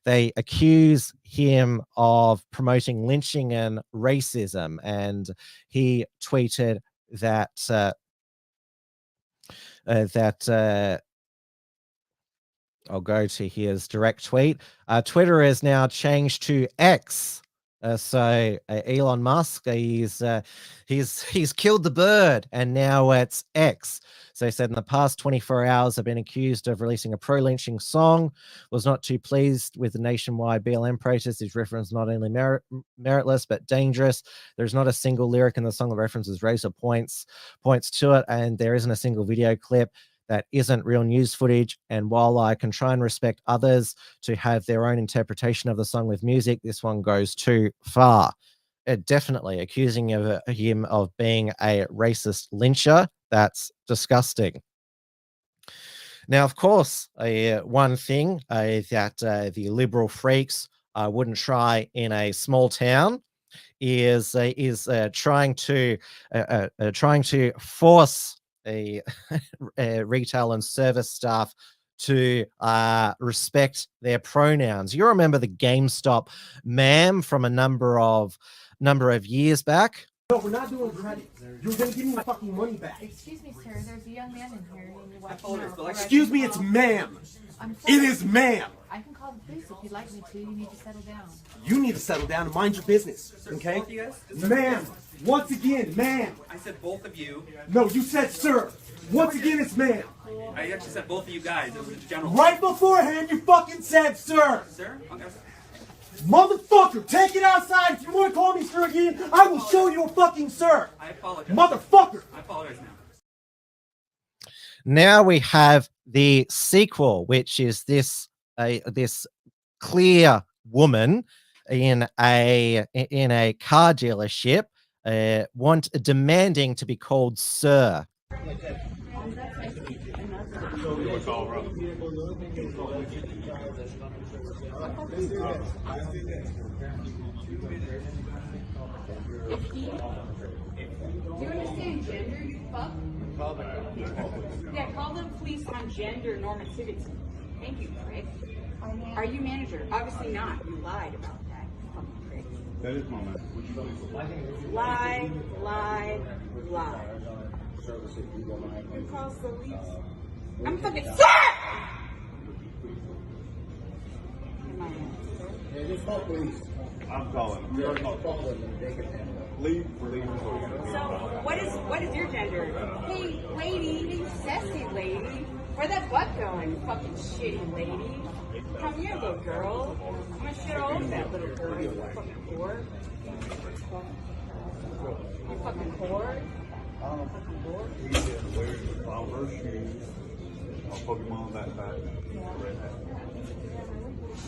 they accuse him of promoting lynching and racism. And he tweeted that I'll go to his direct tweet. Twitter is now changed to X. So Elon Musk, he's killed the bird, and now it's X. So he said, in the past 24 hours, I've been accused of releasing a pro-lynching song. Was not too pleased with the nationwide BLM protest. His reference not only meritless but dangerous. There's not a single lyric in the song that references race or points to it, and there isn't a single video clip that isn't real news footage. And while I can try and respect others to have their own interpretation of the song with music, this one goes too far. Definitely accusing him of being a racist lyncher. That's disgusting. Now, of course, one thing that the liberal freaks wouldn't try in a small town is trying to force a retail and service staff to respect their pronouns. You remember the GameStop ma'am from a number of years back? No, we're not doing credit. You're gonna give me my fucking money back. Excuse me, sir. There's a young man in here. Excuse me, it's ma'am. It is ma'am. I can call the police if you'd like me to. You need to settle down. You need to settle down and mind your business, okay? Ma'am, once again, ma'am. I said both of you. No, you said sir. Once again, it's ma'am. I actually said both of you guys. It was a general. Right beforehand, you fucking said sir. Sir? Okay. Motherfucker, take it outside. If you want to call me sir again, I will show you a fucking sir. I apologize. Motherfucker. I apologize now. Now we have the sequel, which is this clear woman in a car dealership demanding to be called sir. Do you understand gender, you fuck? Yeah, call the police on gender normativity. Thank you, prick. Are you manager? Obviously not. You lied about that, you fucking prick. That is my manager. Lie. Who calls the police? I'm fucking sir! I'm calling them. Leave. So, what is your gender? Hey, lady, you sassy lady. Where that butt going, you fucking shitty lady? Come here, little girl. I'm gonna shit all over that little girl, you fucking whore. You fucking whore. I'll her shoes. I'll poke him on that back.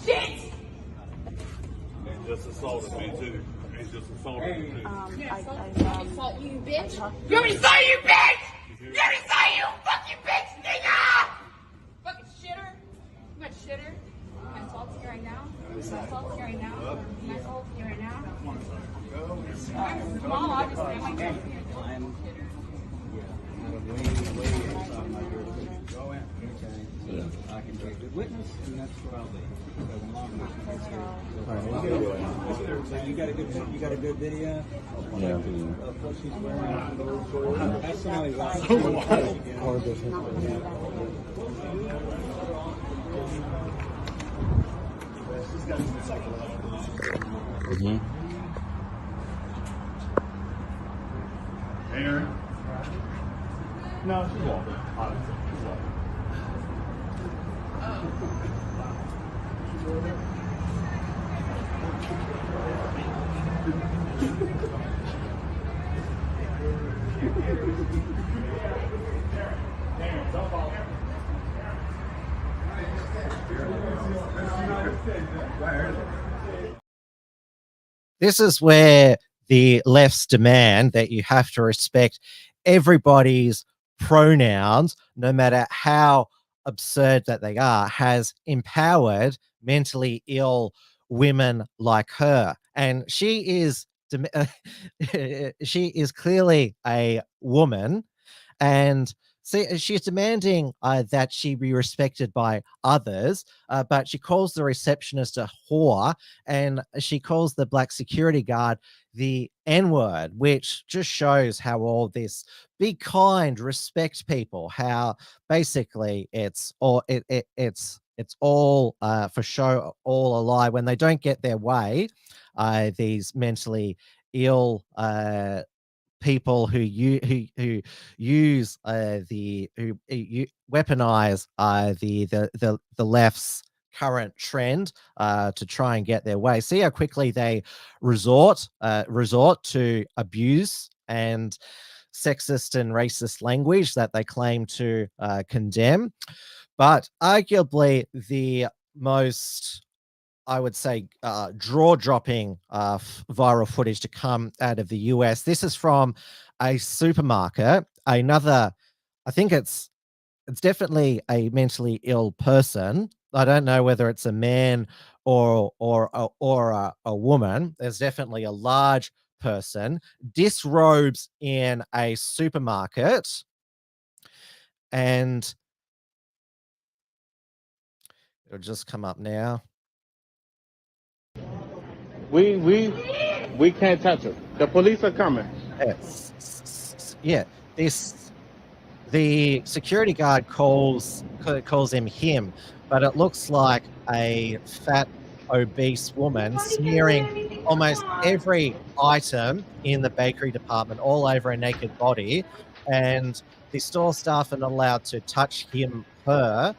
Shit! And just assaulted me too. He's just assaulted me too. I assault you, bitch. You want me to assault you, bitch? Let me say you fucking bitch, nigga! Fucking shitter. You got shitter. Am I assaulting you right now? Am I assaulting you right now? Am I assaulting you right now? I'm small, obviously. I might talk to you. Shitter. Go in. Okay. So I can be a good witness, and that's what I'll be. So you got a good video? Yeah. Of what she's wearing. That's somebody's Aaron? No, she's walking. Honestly, she's walking. This is where the left's demand that you have to respect everybody's pronouns, no matter how absurd that they are, has empowered mentally ill women like her. And she is she is clearly a woman, and she's demanding that she be respected by others, but she calls the receptionist a whore, and she calls the black security guard the N-word, which just shows how all this be kind, respect people, how basically it's all it's all for show, all a lie. When they don't get their way, these mentally ill people who use weaponize the left's current trend to try and get their way. See how quickly they resort to abuse and sexist and racist language that they claim to condemn. But arguably the most, I would say, jaw-dropping viral footage to come out of the US. This is from a supermarket. I think it's definitely a mentally ill person. I don't know whether it's a man or a woman. There's definitely a large person disrobes in a supermarket, and it'll just come up now. We can't touch her. The police are coming. Yeah, the security guard calls him, but it looks like a fat, obese woman smearing almost every item in the bakery department all over her naked body, and the store staff are not allowed to touch her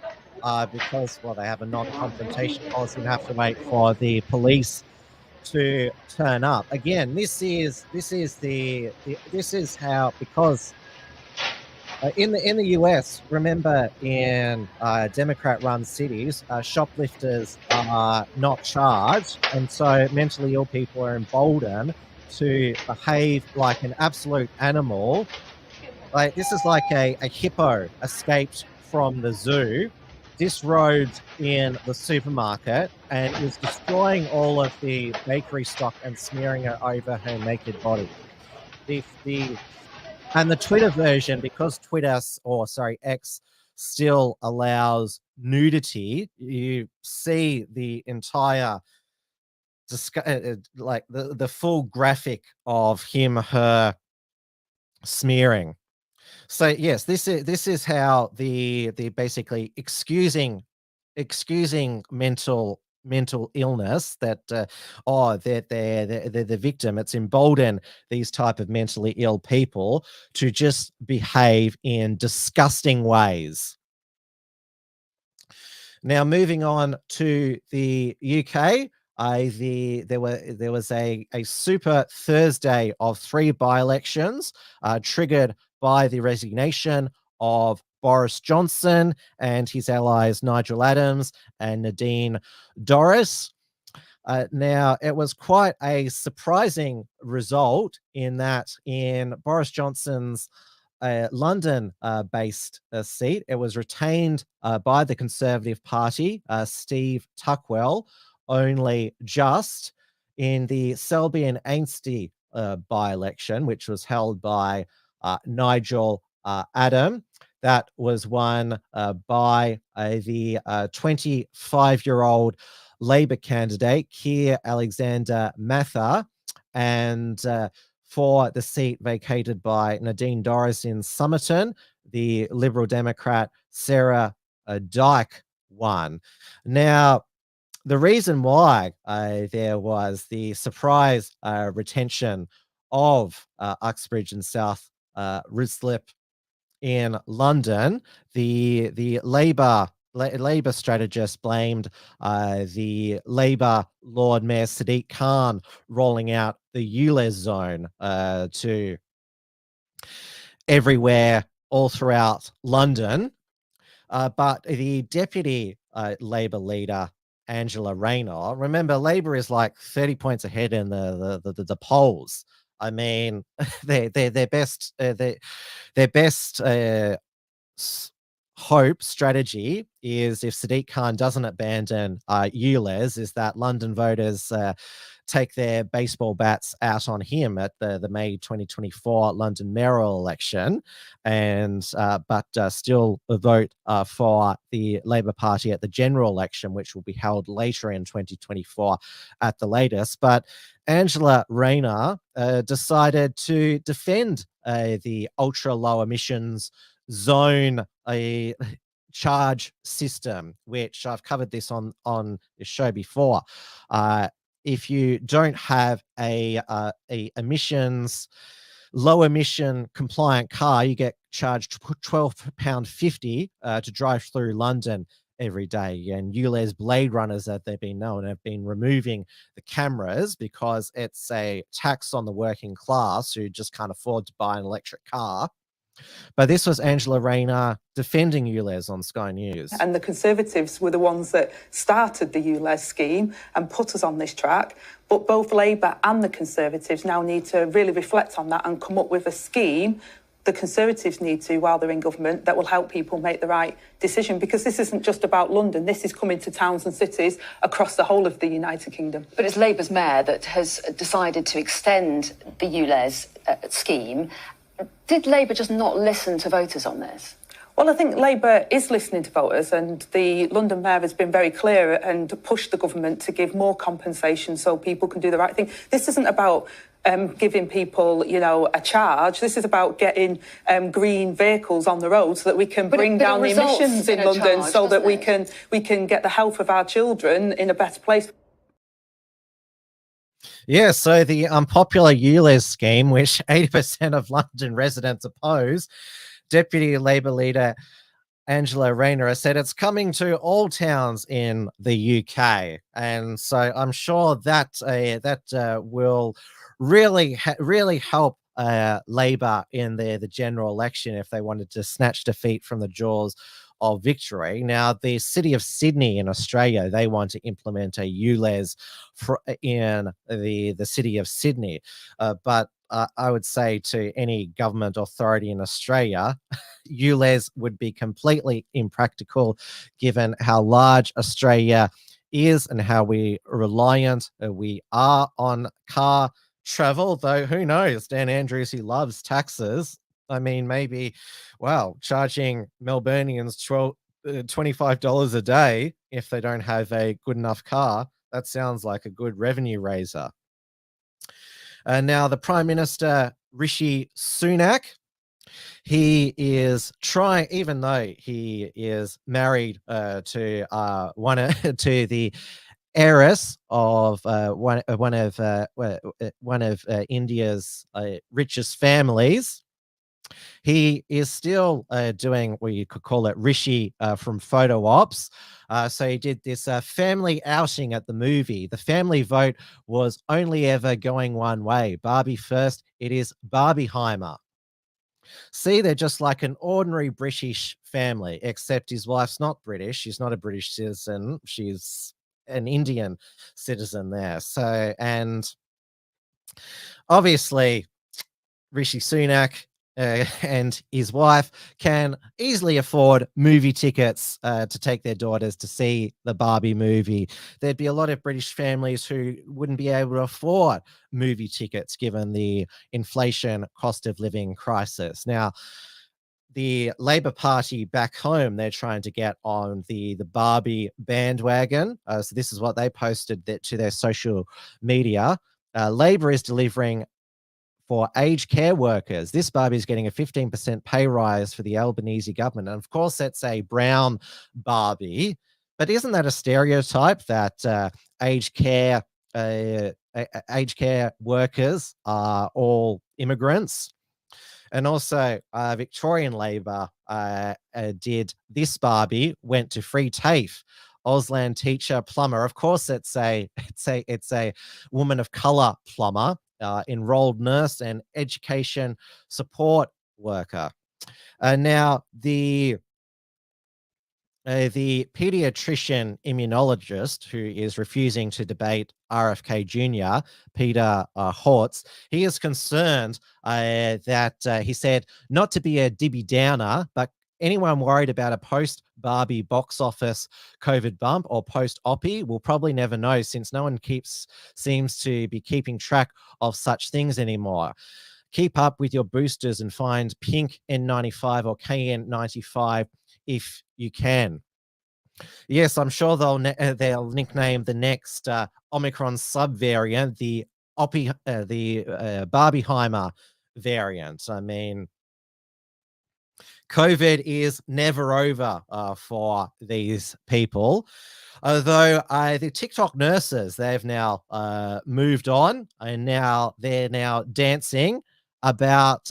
because, well, they have a non-confrontation policy and have to wait for the police to turn up. Again, this is how, because in the US, remember, in Democrat-run cities, shoplifters are not charged, and so mentally ill people are emboldened to behave like an absolute animal. Like, this is like a hippo escaped from the zoo, disrobed in the supermarket, and is destroying all of the bakery stock and smearing it over her naked body. And the Twitter version, because X still allows nudity, you see the entire like the full graphic of her smearing. So yes, this is how the basically excusing mental illness, that they're the victim. It's emboldened these type of mentally ill people to just behave in disgusting ways. Now, moving on to the UK, there was a super Thursday of 3 by-elections triggered by the resignation of Boris Johnson and his allies Nigel Adams and Nadine Dorries. Now, it was quite a surprising result in that in Boris Johnson's London-based seat. It was retained by the Conservative Party, Steve Tuckwell, only just in the Selby and Ainsty by-election, which was held by Nigel Adam. That was won by the 25-year-old Labor candidate, Keir Alexander Mather, and for the seat vacated by Nadine Dorries in Somerton, the Liberal Democrat Sarah Dyke won. Now, the reason why there was the surprise retention of Uxbridge and South Ruislip in London, the Labor strategist blamed the Labor Lord Mayor Sadiq Khan rolling out the ULEZ zone to everywhere all throughout London. But the deputy Labor leader, Angela Rayner, remember, Labor is like 30 points ahead in the polls. I mean, their best hope strategy is, if Sadiq Khan doesn't abandon ULEZ, is that London voters take their baseball bats out on him at the May 2024 London mayoral election, and but still vote for the Labor Party at the general election, which will be held later in 2024 at the latest. But Angela Rayner decided to defend the ultra low emissions zone charge system, which I've covered this on the show before. If you don't have a low emission compliant car, you get charged £12.50 to drive through London every day. And ULEZ Blade Runners, as they've been known, have been removing the cameras because it's a tax on the working class who just can't afford to buy an electric car. But this was Angela Rayner defending ULEZ on Sky News. And the Conservatives were the ones that started the ULEZ scheme and put us on this track. But both Labour and the Conservatives now need to really reflect on that and come up with a scheme. The Conservatives need to, while they're in government, that will help people make the right decision, because this isn't just about London. This is coming to towns and cities across the whole of the United Kingdom. But it's Labour's mayor that has decided to extend the ULEZ scheme. Did Labour just not listen to voters on this? Well, I think Labour is listening to voters, and the London mayor has been very clear and pushed the government to give more compensation so people can do the right thing. This isn't about giving people, a charge. This is about getting green vehicles on the road so that we can bring down the emissions in London, so that we can get the health of our children in a better place. Yeah, so the unpopular ULEZ scheme, which 80% of London residents oppose, Deputy Labour leader Angela Rayner has said it's coming to all towns in the UK. And so I'm sure that will really help Labour in the general election if they wanted to snatch defeat from the jaws of victory. Now, the City of Sydney in Australia, they want to implement a ULEZ in the City of Sydney. But I would say to any government authority in Australia, ULEZ would be completely impractical given how large Australia is and how reliant we are on car travel. Though who knows, Dan Andrews, he loves taxes. I mean, maybe, charging Melburnians $25 a day if they don't have a good enough car, that sounds like a good revenue raiser. Now, the Prime Minister, Rishi Sunak, he is trying, even though he is married to the heiress of one of India's richest families, he is still doing what you could call it Rishi from photo ops. So he did this family outing at the movie. The family vote was only ever going one way. Barbie first. It is Barbieheimer. See, they're just like an ordinary British family, except his wife's not British. She's not a British citizen. She's an Indian citizen there. So, and obviously, Rishi Sunak, and his wife can easily afford movie tickets to take their daughters to see the Barbie movie. There'd be a lot of British families who wouldn't be able to afford movie tickets given the inflation cost of living crisis. Now, the Labor Party back home, they're trying to get on the Barbie bandwagon. So this is what they posted to their social media. Labor is delivering for aged care workers. This Barbie is getting a 15% pay rise for the Albanese government. And of course, that's a brown Barbie. But isn't that a stereotype that aged care workers are all immigrants? And also, Victorian Labor did this Barbie, went to free TAFE. Auslan teacher plumber. Of course, it's a woman of color plumber, enrolled nurse, and education support worker. Now, the pediatrician immunologist who is refusing to debate RFK Jr., Peter Hortz, he is concerned that he said not to be a Debbie Downer, but anyone worried about a post-Barbie box office COVID bump or post-Oppie will probably never know, since no one seems to be keeping track of such things anymore. Keep up with your boosters and find pink N95 or KN95 if you can. Yes, I'm sure they'll nickname the next Omicron subvariant the Barbieheimer variant. I mean, COVID is never over for these people. Although the TikTok nurses, they've now moved on, and now they're dancing about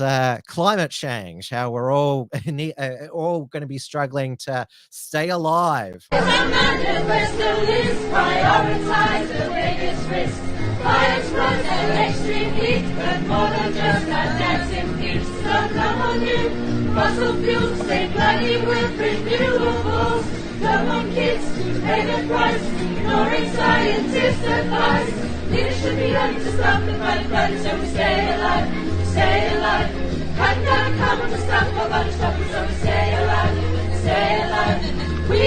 climate change, how we're all going to be struggling to stay alive. Prioritize the biggest risk. Fires, floods, and extreme heat, but more than just that dancing feet. So come on you, fossil fuels, stay bloody with renewables. Come on kids, pay the price, ignoring scientists' advice. Leaders should be learning to stop the fight, so we stay alive, stay alive. Cutting down carbon to stop our body stopping, so we stay alive, stay alive. We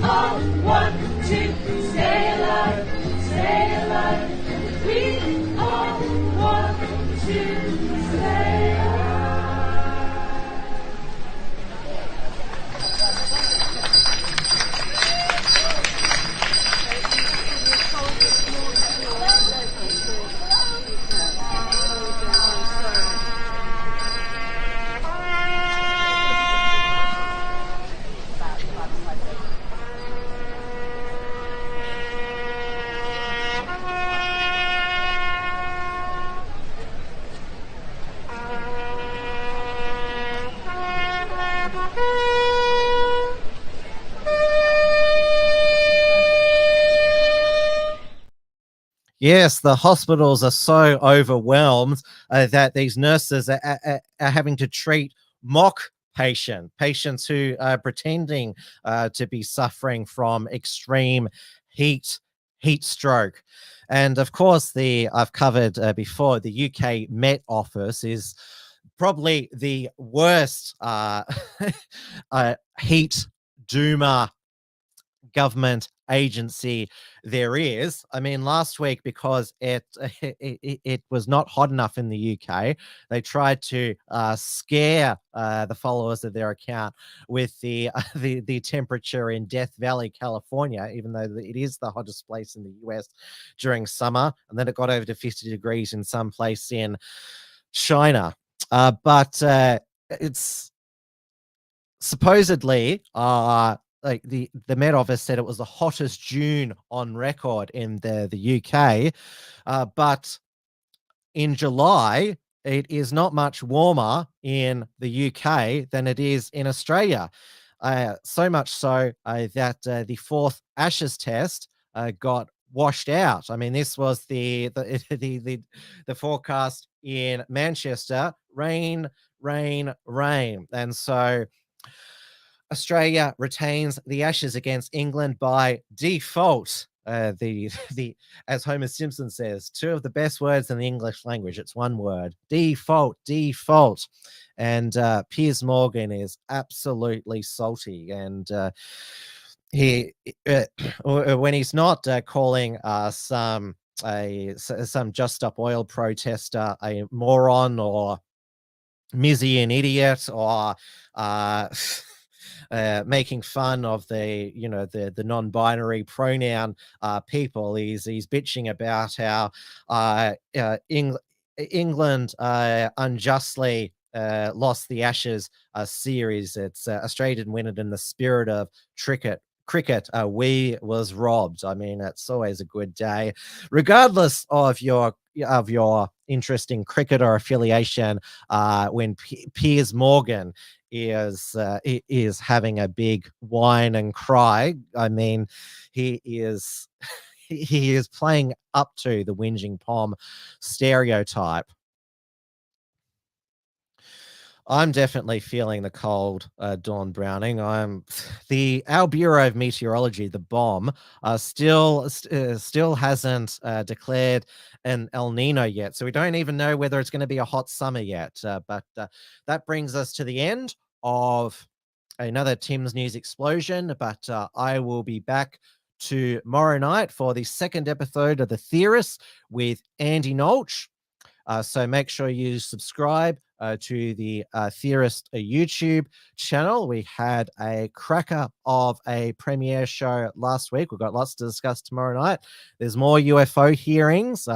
all want to stay alive, stay alive. We all want to stay Yes, the hospitals are so overwhelmed that these nurses are having to treat mock patients who are pretending to be suffering from extreme heat stroke. And of course, I've covered before, the UK Met Office is probably the worst heat doomer government agency there is. I mean, last week, because it was not hot enough in the UK, they tried to scare the followers of their account with the temperature in Death Valley, California, even though it is the hottest place in the US during summer, and then it got over to 50 degrees in some place in China. But it's supposedly like the Met Office said it was the hottest June on record in the UK, but in July it is not much warmer in the UK than it is in Australia. So much so that the fourth Ashes test got washed out. I mean, this was the forecast in Manchester: rain, rain, rain, and so Australia retains the Ashes against England by default. the as Homer Simpson says, two of the best words in the English language. It's one word: default. And Piers Morgan is absolutely salty, and he when he's not calling some Just Stop Oil protester a moron or Mizzy an idiot, or making fun of the non-binary pronoun people. He's bitching about how England unjustly lost the Ashes series. It's Australia didn't win it in the spirit of cricket. We was robbed. I mean, it's always a good day, regardless of your interest in cricket or affiliation. When Piers Morgan is having a big whine and cry, I mean, he is playing up to the whinging Pom stereotype. I'm definitely feeling the cold, Dawn Browning. Our Bureau of Meteorology, the BOM, still hasn't declared an El Nino yet, so we don't even know whether it's going to be a hot summer yet. But that brings us to the end of another Tim's News Explosion. But I will be back tomorrow night for the second episode of The Theorists with Andy Nolch. So make sure you subscribe to the Theorist YouTube channel. We had a cracker of a premiere show last week. We've got lots to discuss tomorrow night. There's more UFO hearings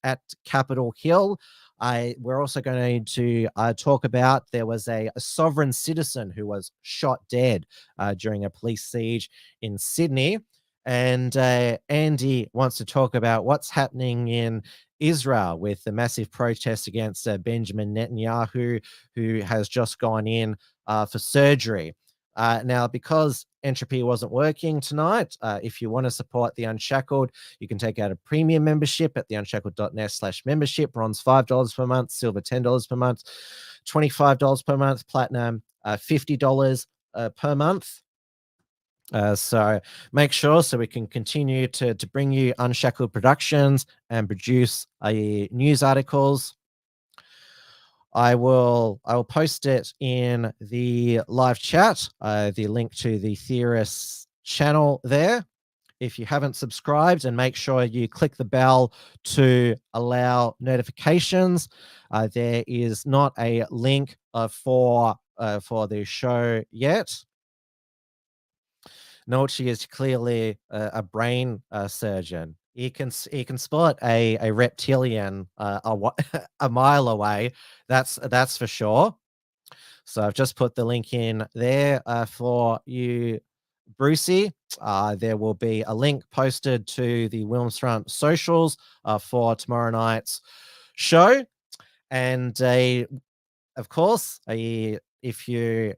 at Capitol Hill. We're also going to talk about, there was a sovereign citizen who was shot dead during a police siege in Sydney. And Andy wants to talk about what's happening in Israel with the massive protest against Benjamin Netanyahu, who has just gone in for surgery. Now, because Entropy wasn't working tonight, if you want to support The Unshackled, you can take out a premium membership at theunshackled.net/membership. Bronze $5 per month, silver $10 per month, $25 per month, platinum $50 per month. So make sure, so we can continue to bring you Unshackled productions and produce news articles. I will post it in the live chat, the link to the Theorists channel there. If you haven't subscribed, and make sure you click the bell to allow notifications. There is not a link for the show yet. Nolchi is clearly a brain surgeon. He can spot a reptilian a mile away. That's for sure. So I've just put the link in there for you, Brucey. There will be a link posted to the Wilmsfront socials for tomorrow night's show, and of course, if you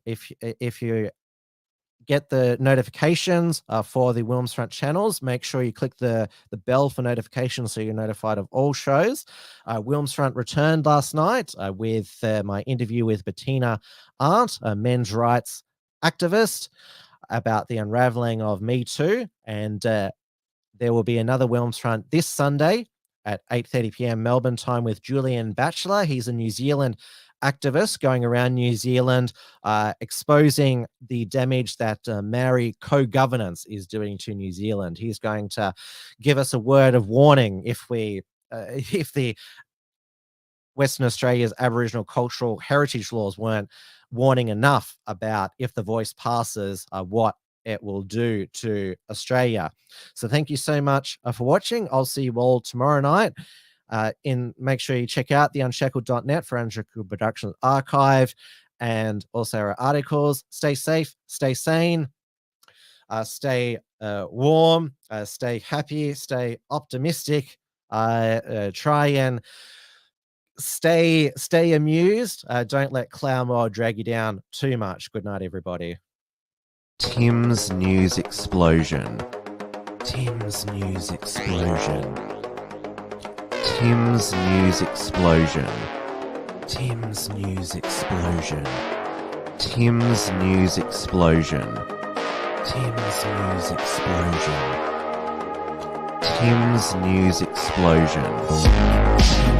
get the notifications for the Wilmsfront channels, make sure you click the bell for notifications so you're notified of all shows. Wilmsfront returned last night with my interview with Bettina Arndt, a men's rights activist, about the unraveling of Me Too. And there will be another Wilmsfront this Sunday at 8:30 p.m. Melbourne time with Julian Batchelor. He's a New Zealand activist going around New Zealand, exposing the damage that Maori co-governance is doing to New Zealand. He's going to give us a word of warning if the Western Australia's Aboriginal cultural heritage laws weren't warning enough about, if the voice passes, what it will do to Australia. So thank you so much for watching. I'll see you all tomorrow night. Make sure you check out theunshackled.net for Unshackled Productions archive and also our articles. Stay safe, stay sane, stay warm, stay happy, stay optimistic, try and stay amused. Don't let Clownmore drag you down too much. Good night, everybody. Tim's News Explosion. Tim's News Explosion. Tim's News Explosion. Tim's News Explosion. Tim's News Explosion. Tim's News Explosion. Tim's News Explosion.